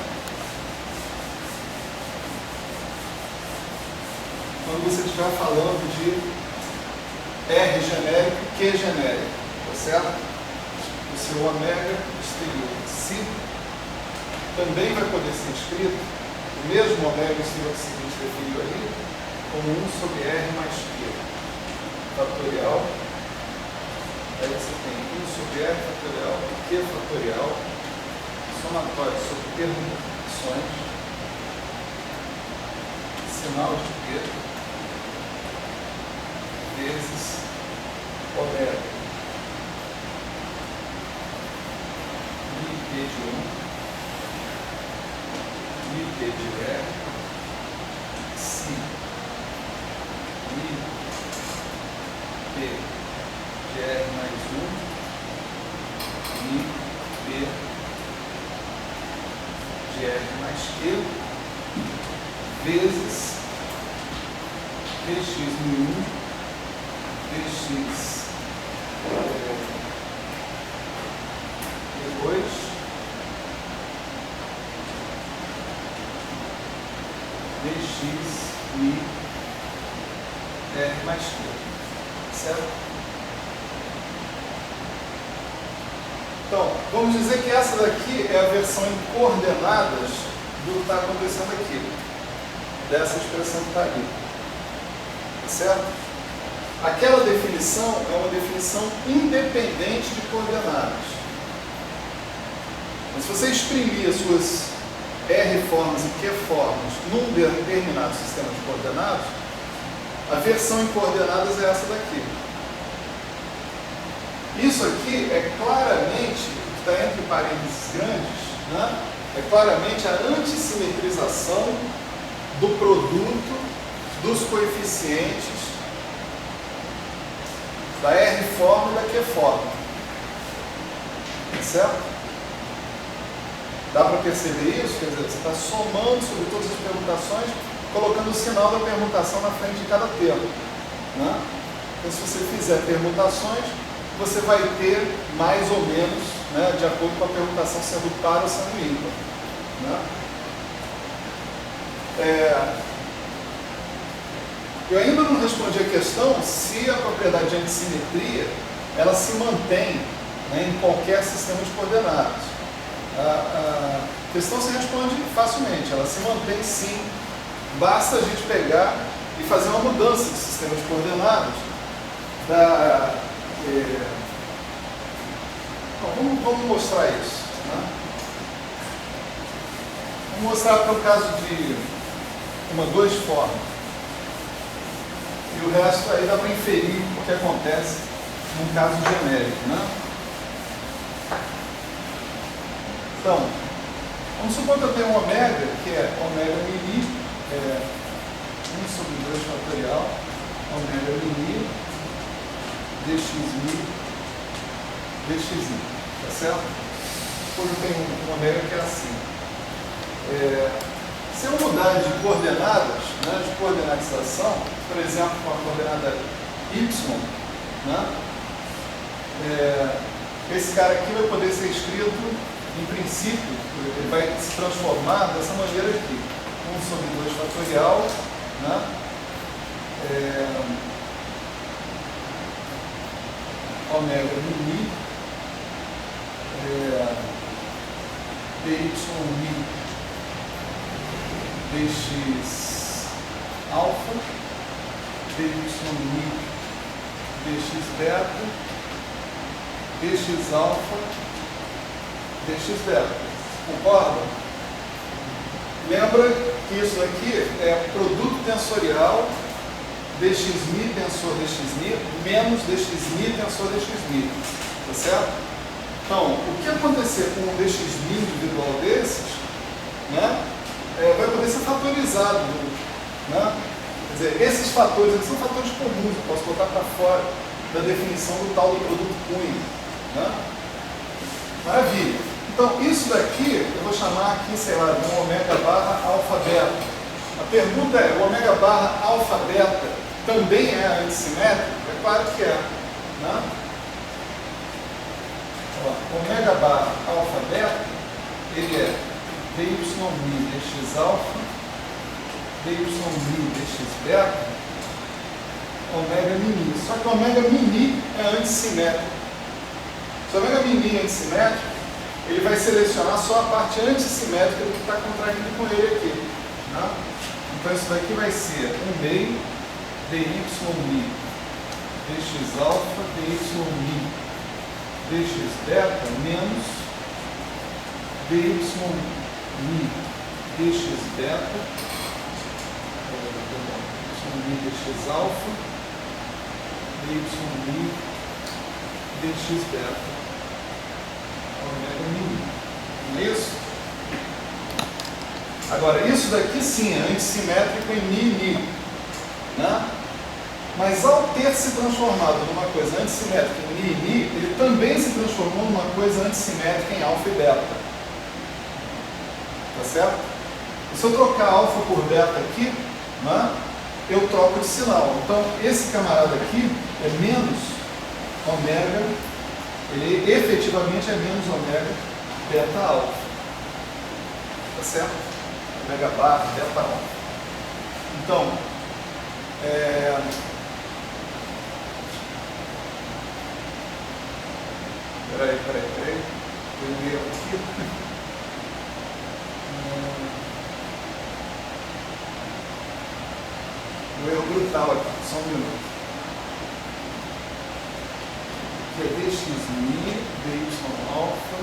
quando você estiver falando de R genérico e Q genérico, tá certo? O seu ômega exterior si também vai poder ser escrito, o mesmo ômega exterior que a gente definiu ali, como 1 sobre R mais Q fatorial. Aí você tem 1 sobre R fatorial, Q fatorial, somatório sobre permutações, sinal de Q, vezes ômega μp de 1, μp de R, si μp de R mais 1, μp de R mais Q, vezes dx μ1, dx E2, dx mi R mais Q, certo? Então, vamos dizer que essa daqui é a versão em coordenadas do que está acontecendo aqui, dessa expressão que está ali, certo? Aquela definição é uma definição independente de coordenadas. Mas se você exprimir as suas R formas e Q formas num determinado sistema de coordenadas, a versão em coordenadas é essa daqui. Isso aqui é claramente, que está entre parênteses grandes, né? É claramente a antissimetrização do produto dos coeficientes da R forma e da Q forma. Certo? Dá para perceber isso? Quer dizer, você está somando sobre todas as permutações, colocando o sinal da permutação na frente de cada termo, né? Então, se você fizer permutações, você vai ter mais ou menos, né, de acordo com a permutação sendo par ou sendo ímpar, né? Eu ainda não respondi a questão se a propriedade de antissimetria ela se mantém, né, em qualquer sistema de coordenadas. A questão se responde facilmente, ela se mantém sim, basta a gente pegar e fazer uma mudança de sistema de coordenadas. Vamos mostrar isso. Né? Vamos mostrar para o caso de duas formas. E o resto aí dá para inferir o que acontece num caso genérico. Né? Então, vamos supor que eu tenho um ômega, que é ômega mini, 1/2 fatorial, ômega mini, dx mi, dxi, tá certo? Depois eu tenho um ômega que é assim. Se eu mudar de coordenadas, né, de coordenatização, por exemplo, com a coordenada y, né, esse cara aqui vai poder ser escrito, em princípio, ele vai se transformar dessa maneira aqui. 1/2 fatorial, né, ômega mi, dy mi dx alfa, dy mi dx beta, dx alfa, dx beta. Concorda? Lembra que isso aqui é produto tensorial dxmi tensor dxmi menos dxmi tensor dxmi. Tá certo? Então, o que acontecer com um dxmi individual desses, né, vai poder ser fatorizado. Né? Quer dizer, esses fatores aqui são fatores comuns, eu posso botar para fora da definição do tal do produto Cunha. Né? Maravilha. Então, isso daqui, eu vou chamar aqui, sei lá, de um ômega barra alfa beta. A pergunta é, o ômega barra alfa beta também é antissimétrico? É claro que é. Né? Ó, ômega barra alfa beta, ele é dy mi dx alfa, dy mi dx beta, ômega mini. Só que o ômega mini é antissimétrico. Se o ômega mini é antissimétrico, ele vai selecionar só a parte antissimétrica do que está contraindo com ele aqui. Né? Então isso daqui vai ser 1/2 dy mi dx alfa, dy mi dx beta menos dy mi dx beta, dy mi dx alfa, dy mi dx beta. Ômega mini. Não é isso? Agora, isso daqui sim é antissimétrico em mi e mi. Né? Mas ao ter se transformado numa coisa antissimétrica em mi e mi, ele também se transformou numa coisa antissimétrica em alfa e beta. Tá certo? E se eu trocar alfa por beta aqui, né, eu troco de sinal. Então, esse camarada aqui é menos ômega, ele efetivamente é menos ômega beta alfa. Tá certo? Ômega barra beta alfa. Então, peraí. Eu erro aqui. O erro brutal aqui, só um minuto. Que é dx mi, dy alfa,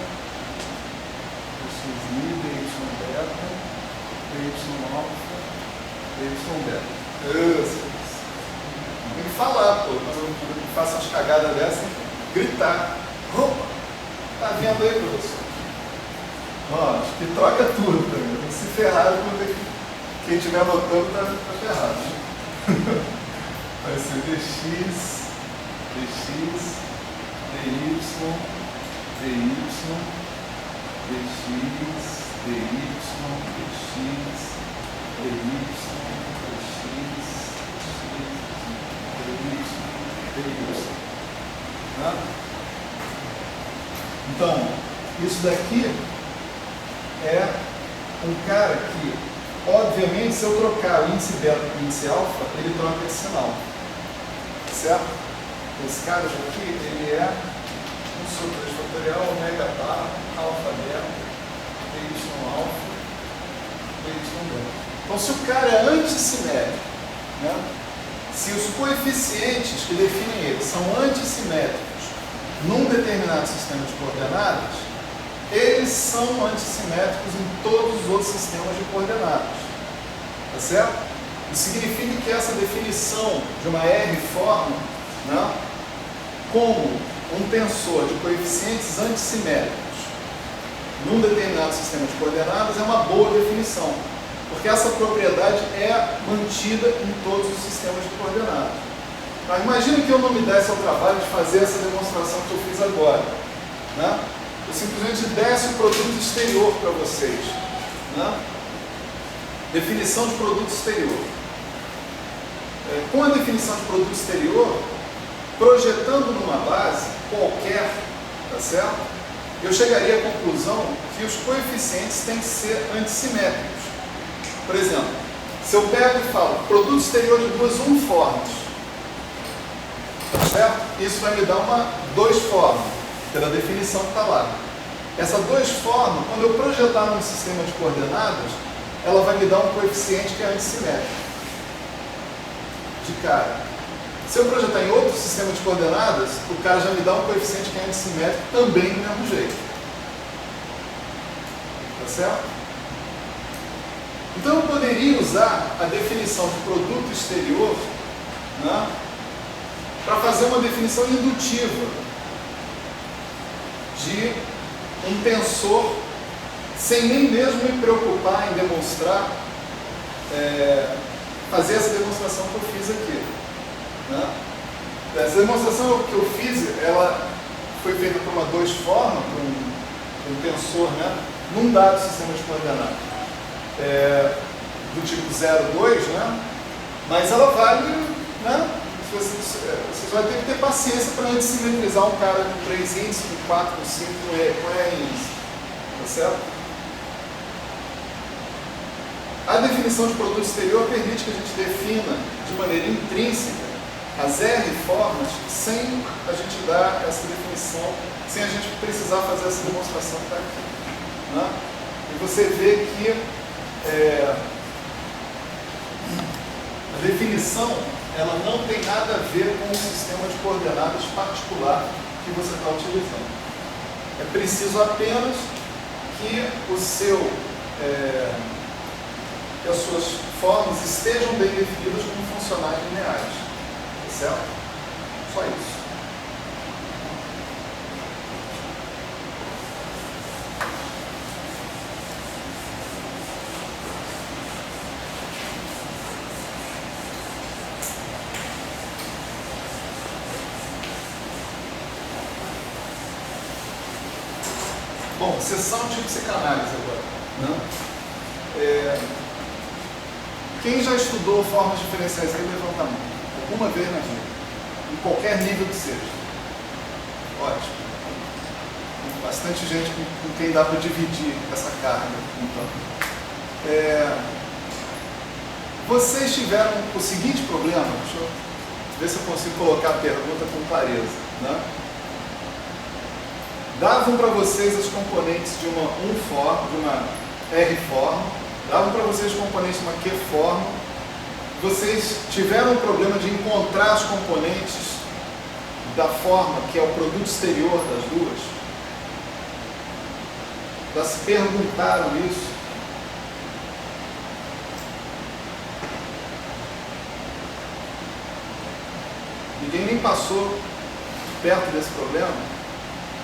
dx mi, dy beta, dy alfa, dy beta. Tem que falar, pô. Quando eu faço umas cagadas dessas, tem que gritar. Opa! Tá vendo aí, professor? Ó, acho que troca tudo também. Tem que se ferrar quando quem estiver anotando tá ferrado. Vai ser dx, dy, dy, dx, Né? Então, isso daqui é um cara que, obviamente, se eu trocar o índice beta com o índice alfa, ele troca esse sinal. Certo? esse cara aqui, ele é 1 sobre 2 fatorial, ômega bar, alfa beta, y alfa, y beta. Então, se o cara é antissimétrico, né? Se os coeficientes que definem ele são antissimétricos num determinado sistema de coordenadas, eles são antissimétricos em todos os outros sistemas de coordenadas. Tá certo? Isso significa que essa definição de uma R-forma, né, como um tensor de coeficientes antissimétricos num determinado sistema de coordenadas é uma boa definição, porque essa propriedade é mantida em todos os sistemas de coordenadas. Mas imagine que eu não me desse ao trabalho de fazer essa demonstração que eu fiz agora, né? Eu simplesmente desse o produto exterior para vocês, né? Definição de produto exterior. Com a definição de produto exterior, projetando numa base qualquer, tá certo? Eu chegaria à conclusão que os coeficientes têm que ser antissimétricos. Por exemplo, se eu pego e falo produto exterior de duas uniformes, tá certo? Isso vai me dar dois formas, pela definição que está lá. Essa dois formas, quando eu projetar num sistema de coordenadas, ela vai me dar um coeficiente que é antissimétrico. De cara. Se eu projetar em outro sistema de coordenadas, o cara já me dá um coeficiente que é antissimétrico também do mesmo jeito. Tá certo? Então eu poderia usar a definição de produto exterior, né, para fazer uma definição indutiva de um tensor, sem nem mesmo me preocupar em demonstrar, fazer essa demonstração que eu fiz aqui. Né? Essa demonstração que eu fiz, ela foi feita por uma dois forma, por um tensor, né, num dado sistema de coordenadas. Do tipo 0, 2, né? Mas ela vale, né? Você vai ter que ter paciência para antissimetrizar um cara com 3 índices, com 4, com 5, com E índice. Tá certo? A definição de produto exterior permite que a gente defina de maneira intrínseca as R-formas sem a gente dar essa definição, sem a gente precisar fazer essa demonstração que está aqui. Né? E você vê que a definição ela não tem nada a ver com o sistema de coordenadas particular que você está utilizando. É preciso apenas que que as suas formas estejam bem definidas como funcionais lineares. Tá certo? Só isso. Bom, sessão de psicanálise agora. Né? Quem já estudou formas diferenciais aí, levanta a mão. Alguma vez na vida. Em qualquer nível que seja. Ótimo. Tem bastante gente com quem dá para dividir essa carga. Então. Vocês tiveram o seguinte problema, deixa eu ver se eu consigo colocar a pergunta com clareza. Né? Davam para vocês as componentes de uma U-forma, de uma R-forma, davam para vocês os componentes de uma Q-forma, vocês tiveram o problema de encontrar as componentes da forma que é o produto exterior das duas? Já se perguntaram isso? Ninguém nem passou perto desse problema?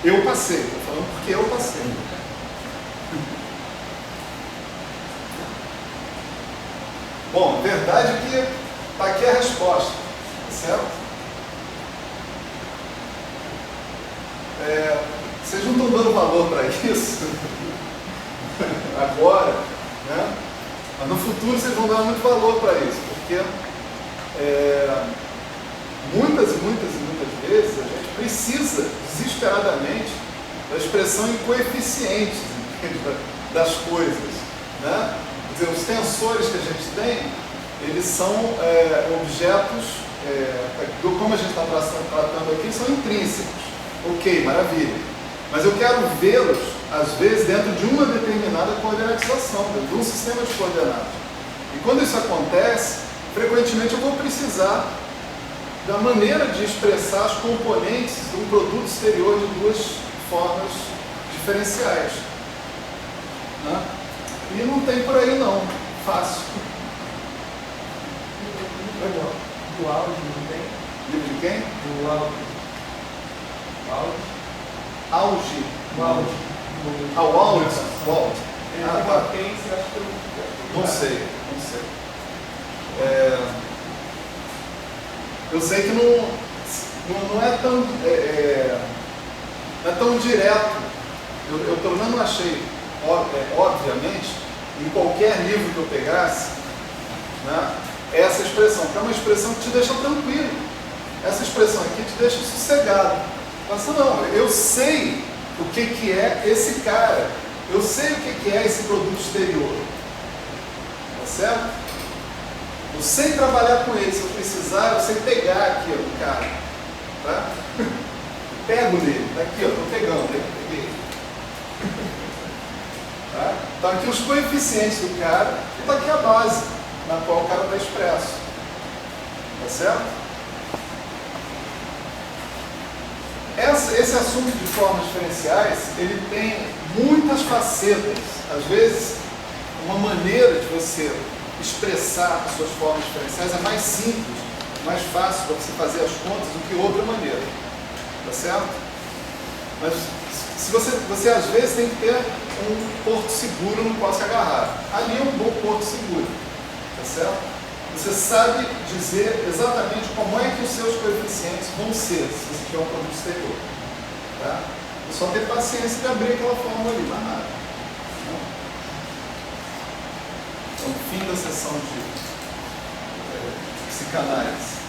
Eu passei, estou falando porque eu passei. Bom, a verdade é que está aqui a resposta, certo? Vocês não estão dando valor para isso agora, né? Mas no futuro vocês vão dar muito valor para isso, porque muitas vezes a gente precisa desesperadamente da expressão em coeficientes das coisas, né? Quer dizer, os tensores que a gente tem, eles são objetos como a gente está tratando aqui, são intrínsecos. Ok, maravilha. Mas eu quero vê-los, às vezes, dentro de uma determinada coordenatização, dentro de um sistema de coordenadas. E quando isso acontece, frequentemente eu vou precisar da maneira de expressar os componentes de um produto exterior de duas formas diferenciais. Né? E não tem por aí não, fácil. Do áudio, não tem? Livro de quem? Do áudio. Auge. O áudio. Ao Walt. Walt. Ele Ah, tem tá. uma crença, eu acho que eu Não sei. Eu sei que não é tão, não é tão direto. Eu pelo menos não achei, obviamente, em qualquer livro que eu pegasse, né, essa expressão, que é uma expressão que te deixa tranquilo. Essa expressão aqui te deixa sossegado. Mas não, eu sei o que é esse cara. Eu sei o que é esse produto exterior. Tá certo? Eu sei trabalhar com ele. Se eu precisar, eu sei pegar aqui, ó, o cara. Tá? Pego nele. Tá aqui, ó. Estou pegando. Peguei. Tá? Então aqui os coeficientes do cara. E está aqui a base na qual o cara está expresso. Tá certo? Esse assunto de formas diferenciais, ele tem muitas facetas. Às vezes, uma maneira de você expressar as suas formas diferenciais é mais simples, mais fácil para você fazer as contas do que outra maneira. Tá certo? Mas se você às vezes tem que ter um porto seguro no qual se agarrar. Ali é um bom porto seguro. Tá certo? Você sabe dizer exatamente como é que os seus coeficientes vão ser, se você tiver um produto exterior. Tá? É só ter paciência de abrir aquela fórmula ali, mais nada. Então, fim da sessão de psicanálise.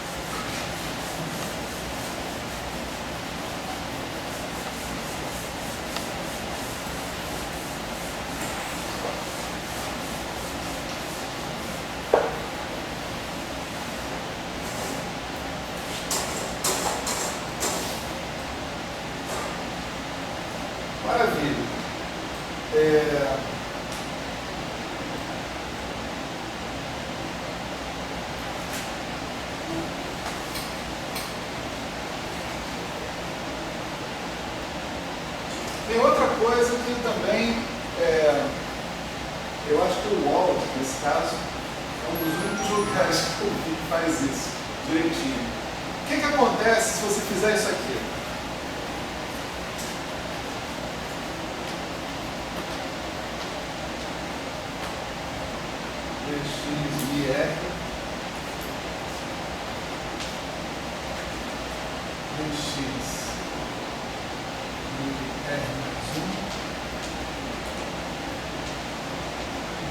Maravilha. Tem outra coisa que também, eu acho que o Walt, nesse caso, é um dos únicos lugares que eu vi que faz isso direitinho. O que acontece se você fizer isso aqui? Dx e R dx e R mais 1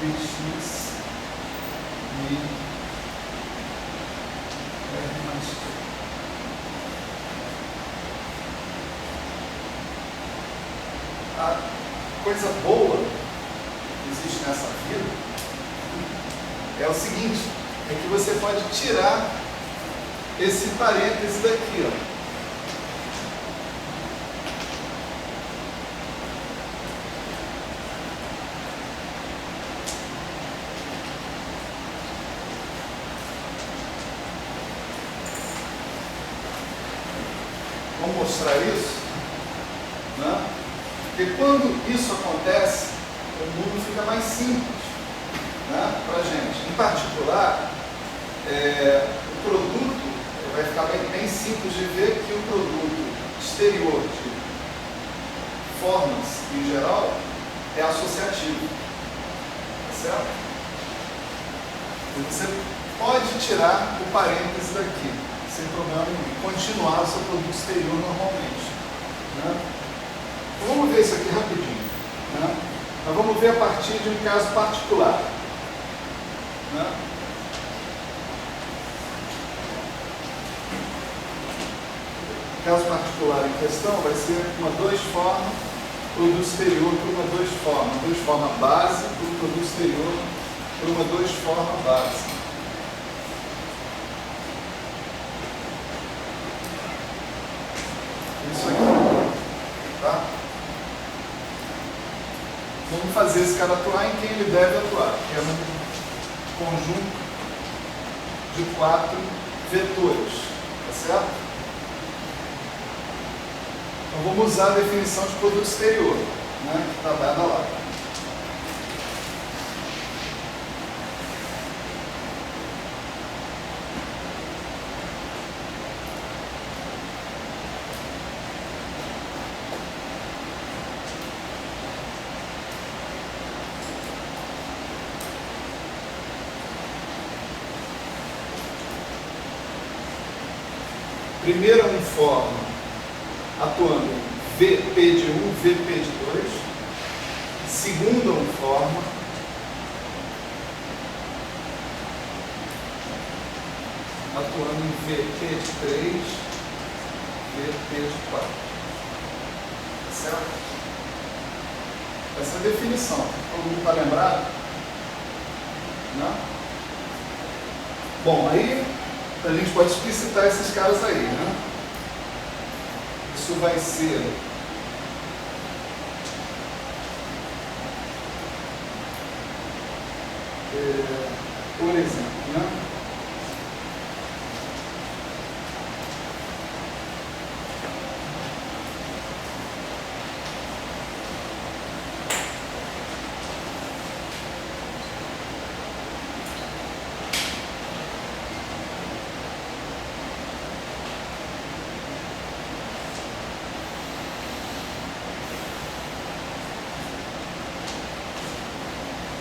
dx e R mais 2. A coisa boa que existe nessa vida é o seguinte, é que você pode tirar esse parêntese daqui, ó. Vamos mostrar isso, né? Porque quando isso acontece, o mundo fica mais simples. Né, para a gente. Em particular, o produto vai ficar bem simples de ver que o produto exterior de formas em geral é associativo. Tá certo? E você pode tirar o parêntese daqui, sem problema nenhum, e continuar o seu produto exterior normalmente. Né? Então, vamos ver isso aqui rapidinho. Né? Nós vamos ver a partir de um caso particular. Né? O caso particular em questão vai ser uma 2 forma, produto exterior por uma 2 forma. 2 forma base por um produto exterior por uma 2 forma base. isso aqui. Tá? Vamos fazer esse cara atuar em quem ele deve atuar, que é um conjunto de 4 vetores. Tá certo? Então vamos usar a definição de produto exterior, né, que está dada lá. Primeira uniforme atuando em VP de 1, VP de 2. Segunda uniforme atuando em VP de 3, VP de 4. Certo? Essa é a definição. Todo mundo está lembrado? Não? Bom, aí a gente pode explicitar esses caras aí, né? Isso vai ser por exemplo, né?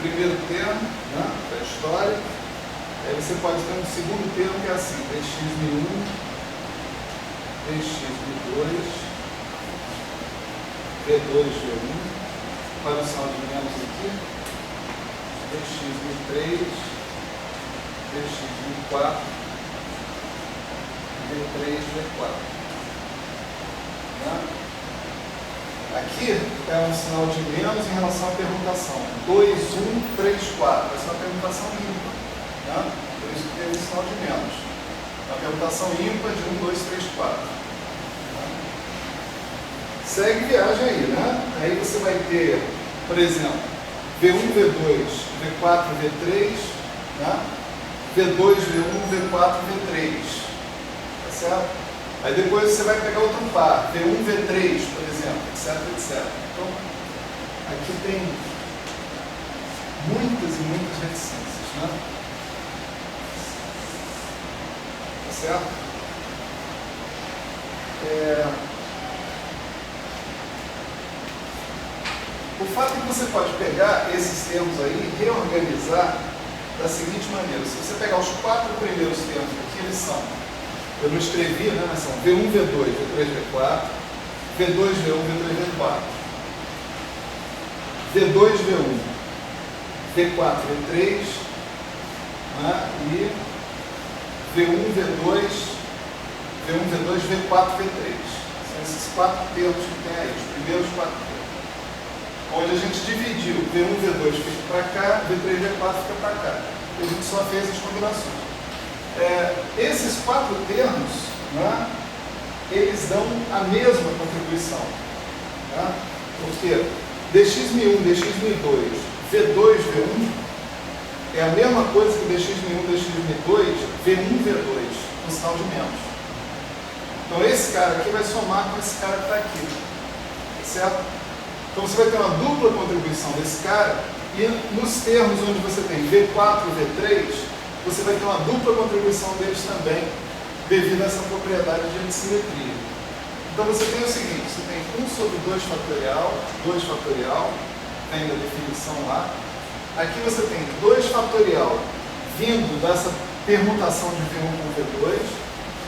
Primeiro termo, né, da história. Aí você pode ter um segundo termo que é assim, dx1, dx2, v2, v1, para o sinal de menos aqui, dx3, dx4, v3, v4. Né? Aqui é um sinal de menos em relação à permutação. 2, 1, 3, 4. Essa é uma permutação ímpar. Né? Por isso que teve o sinal de menos. A permutação ímpar de 1, 2, 3, 4. Segue viagem aí, né? Aí você vai ter, por exemplo, V1, V2, V4, V3, né? V2, V1, V4, V3. Tá certo? Aí depois você vai pegar outro par, V1, V3, por exemplo, etc, etc. Então, aqui tem muitas e muitas reticências, né? Tá certo? O fato é que você pode pegar esses termos aí e reorganizar da seguinte maneira. Se você pegar os 4 primeiros termos aqui, eles são... Eu não escrevi, né? Mas são V1, V2, V3, V4, V2, V1, V3, V4, V2, V1, V4, V3, né? E V1, V2, V1, V2, V4, V3. São esses 4 termos que tem aí, os primeiros 4 termos. Onde a gente dividiu V1, V2 fica para cá, V3, V4 fica para cá. E a gente só fez as combinações. Esses 4 termos, né, eles dão a mesma contribuição, né, porque dx1, dx2, v2, v1 é a mesma coisa que dx1, dx2, v1, v2, no sinal de menos. Então esse cara aqui vai somar com esse cara que está aqui, certo? Então você vai ter uma dupla contribuição desse cara e nos termos onde você tem v4, v3, você vai ter uma dupla contribuição deles também, devido a essa propriedade de antissimetria. Então você tem o seguinte, você tem 1 sobre 2 fatorial, vem da definição lá. Aqui você tem 2 fatorial vindo dessa permutação de V1 com V2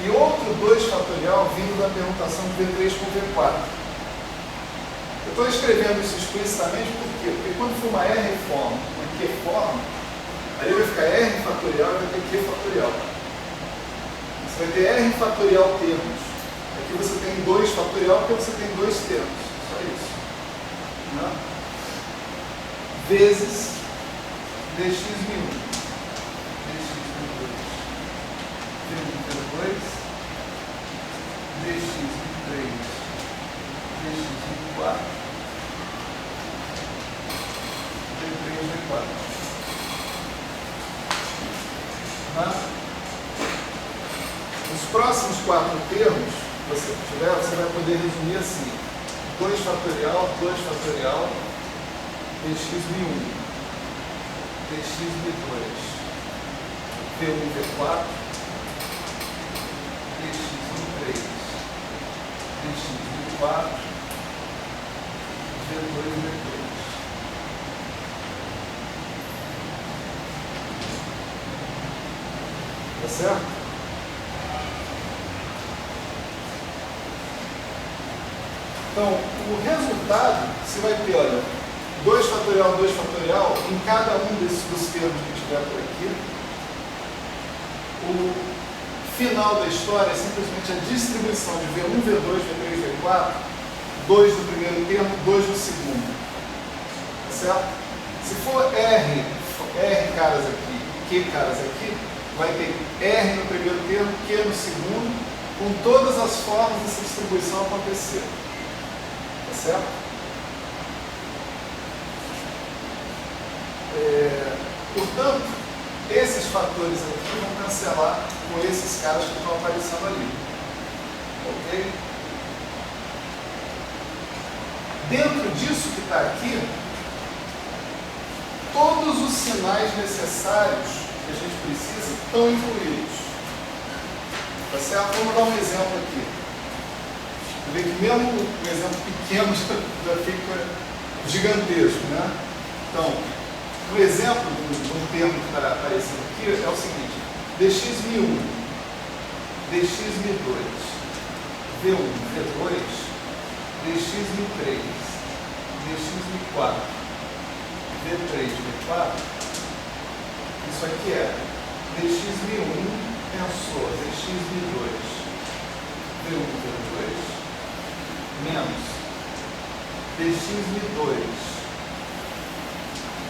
e outro 2 fatorial vindo da permutação de V3 com V4. Eu estou escrevendo isso explicitamente por quê? Porque quando for uma R forma, uma Q forma, aí vai ficar R fatorial e vai ter Q fatorial. Você vai ter R fatorial termos. Aqui você tem 2 fatorial porque você tem 2 termos. Só isso. Não? Vezes dx1, dx2, v1, v2, dx3, V4, V3, V4. Tá? Os próximos 4 termos que você tiver, você vai poder resumir assim: 2 fatorial, 2 fatorial, dx1, dx2, V1, V4, dx3, dx4, V2, V3. Tá certo? Então, o resultado, você vai ter, olha, 2 fatorial, 2 fatorial, em cada um dos termos que tiver por aqui. O final da história é simplesmente a distribuição de V1, V2, V3, V4, 2 do primeiro termo, 2 do segundo. Tá certo? Se for R caras aqui e Q caras aqui, vai ter R no primeiro termo, Q no segundo, com todas as formas dessa distribuição acontecer. Tá certo? Portanto, esses fatores aqui vão cancelar com esses caras que estão aparecendo ali. Ok? Dentro disso que está aqui, todos os sinais necessários que a gente precisa estão incluídos. Tá certo? Vamos dar um exemplo aqui. Vê que mesmo um exemplo pequeno já fica gigantesco, né? Então, o exemplo do termo que está aparecendo aqui é o seguinte: dx1, dx2, v1, v2, dx3, dx4, v3, v4. Isso aqui é dx1 tensor dx2, v1, v2, menos dx2,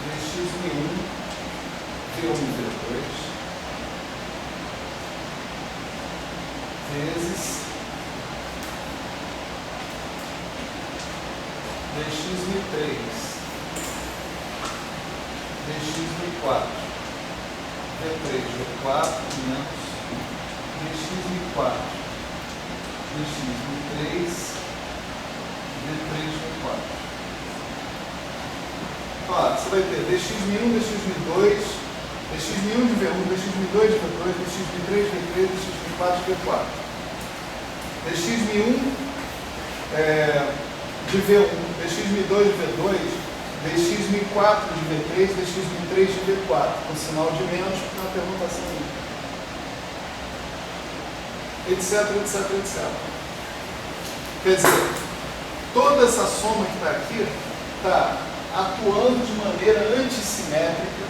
dx1, v1, v2, vezes dx3, dx4, v3, v4, menos dx4, dx3, v3, v4. Ó, você vai ter dx1, dx2, dx1 de v1, dx2 de v2, dx3, v3, dx4, v4. dx1 de v1, dx2 de v2, dx4 de v3, dx3 de v4, com sinal de menos na permutação etc, etc, etc. Quer dizer, toda essa soma que está aqui está atuando de maneira antissimétrica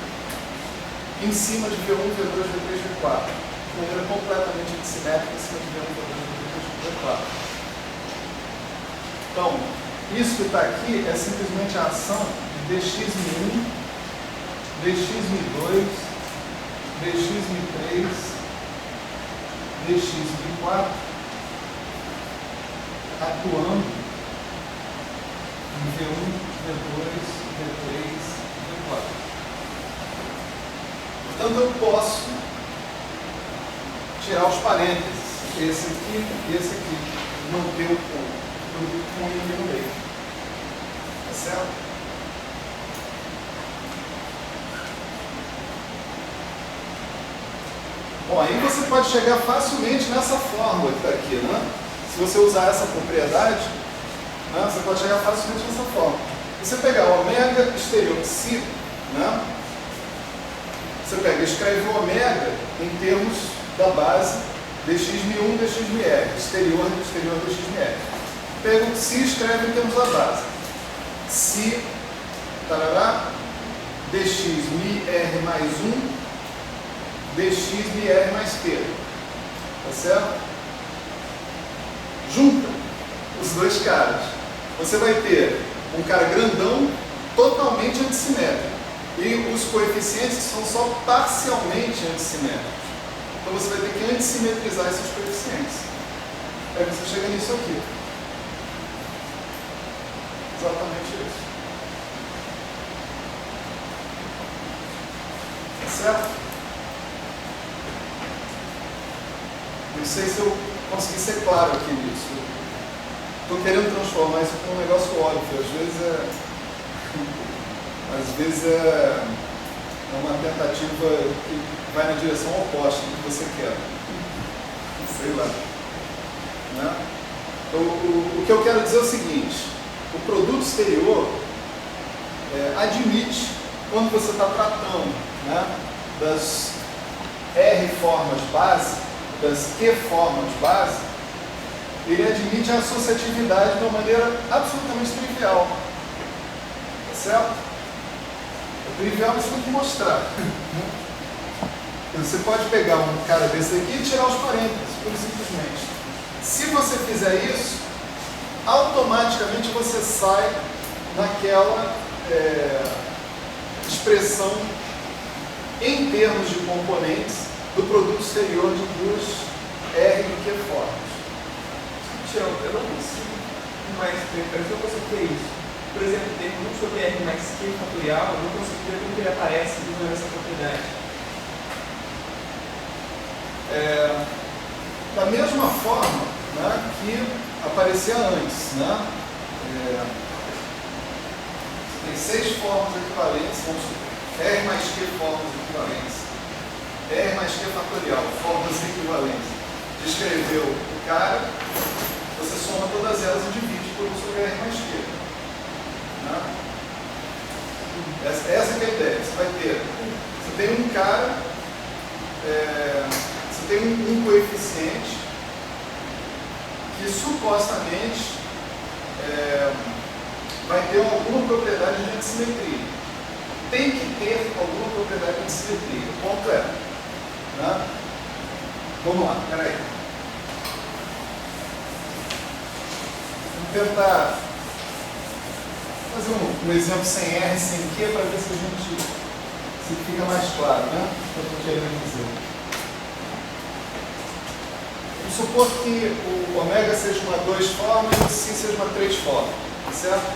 em cima de V1, V2, V3, V4. De maneira completamente antissimétrica em cima de V1, V2, V3, V4. Então, isso que está aqui é simplesmente a ação de dx1, dx2, dx3, dx4 atuando em V1, V2, V3, V4. Portanto, eu posso tirar os parênteses, esse aqui e esse aqui, manter o produto com ele no meio. Tá certo? Bom, aí você pode chegar facilmente nessa fórmula que está aqui, né? Se você usar essa propriedade, né, você pode chegar facilmente nessa fórmula. Se você pegar o ômega exterior de si, né, você pega, escreve o ômega em termos da base dx1, dxmr, exterior dxmr. Pega o si e escreve em termos da base. Si, tarará, dxmr mais 1, dxmr mais t. Tá certo? Junta os dois caras. Você vai ter um cara grandão, totalmente antissimétrico. E os coeficientes são só parcialmente antissimétricos. Então você vai ter que antissimetrizar esses coeficientes. Aí você chega nisso aqui. Exatamente isso. Tá certo? Não sei se eu consegui ser claro aqui nisso. Estou querendo transformar isso em um negócio óbvio. Às vezes é uma tentativa que vai na direção oposta do que você quer. Sei lá. Né? O que eu quero dizer é o seguinte: o produto exterior admite, quando você está tratando, né, das R formas base, das Q formas base, ele admite a associatividade de uma maneira absolutamente trivial. Tá certo? É trivial, mas tem que mostrar. Você pode pegar um cara desse aqui e tirar os parênteses, pura e simplesmente. Se você fizer isso, automaticamente você sai naquela expressão em termos de componentes do produto exterior de duas R e Q formas. Tião, eu não consigo mais ver, parece que eu consigo ver isso. Por exemplo, tem um sobre R mais Q fatorial, eu não consigo ver como ele aparece usando essa propriedade. Da mesma forma, né, que aparecia antes, né? Tem 6 formas equivalentes, vamos supor, R mais Q formas equivalentes, R mais Q fatorial, formas equivalentes. Descreveu o cara, você soma todas elas e divide por 1 sobre R mais Q. Né? Essa que é a ideia. Você tem um cara, você tem um coeficiente que supostamente vai ter alguma propriedade de antissimetria. Tem que ter alguma propriedade de antissimetria. O ponto é, né? Vamos lá, peraí. Vamos tentar fazer um exemplo sem R, sem Q, para ver se fica mais claro, né? O que eu estou querendo dizer. Vamos supor que o ômega seja uma 2 formas e o Ψ seja uma 3 formas, certo?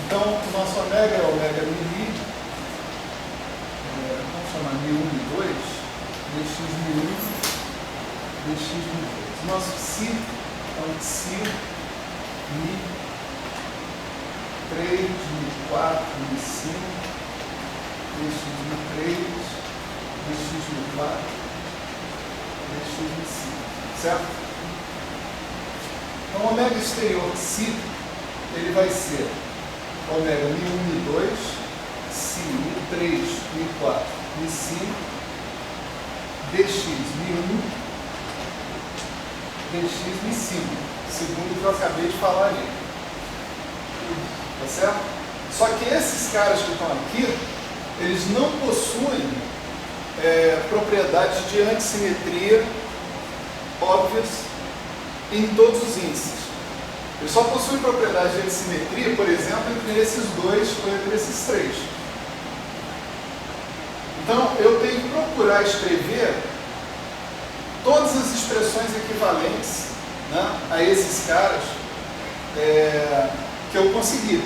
Então, o nosso ômega é ômega μi, vamos chamar μ1 e 2, dx μ1, dx μ2. O nosso Ψ é um Ψ μ 3, μ4, μ5, dx μ3, dx μ4, dx μ5. Certo? Então, o ômega exterior Ψ, ele vai ser ômega μ1, μ2, Ψ, μ3, μ4, μ5, dx μ1, dx μ5, segundo o que eu acabei de falar ali. Tá certo? Só que esses caras que estão aqui, eles não possuem propriedades de antissimetria óbvias em todos os índices. Ele só possui propriedade de antissimetria, por exemplo, entre esses dois ou entre esses três. Então, eu tenho que procurar escrever todas as expressões equivalentes, né, a esses caras que eu consegui.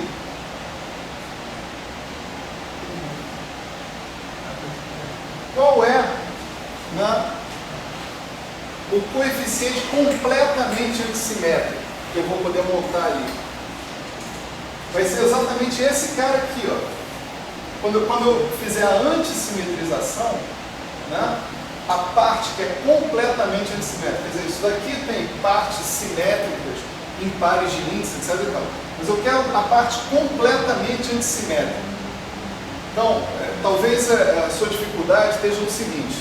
Qual é, né, o coeficiente completamente antissimétrico que eu vou poder montar ali? Vai ser exatamente esse cara aqui, ó. Quando eu fizer a antissimetrização, né, a parte que é completamente antissimétrica, quer dizer, isso daqui tem partes simétricas em pares de índice, etc. Mas eu quero a parte completamente antissimétrica. Então, talvez a sua dificuldade esteja no seguinte: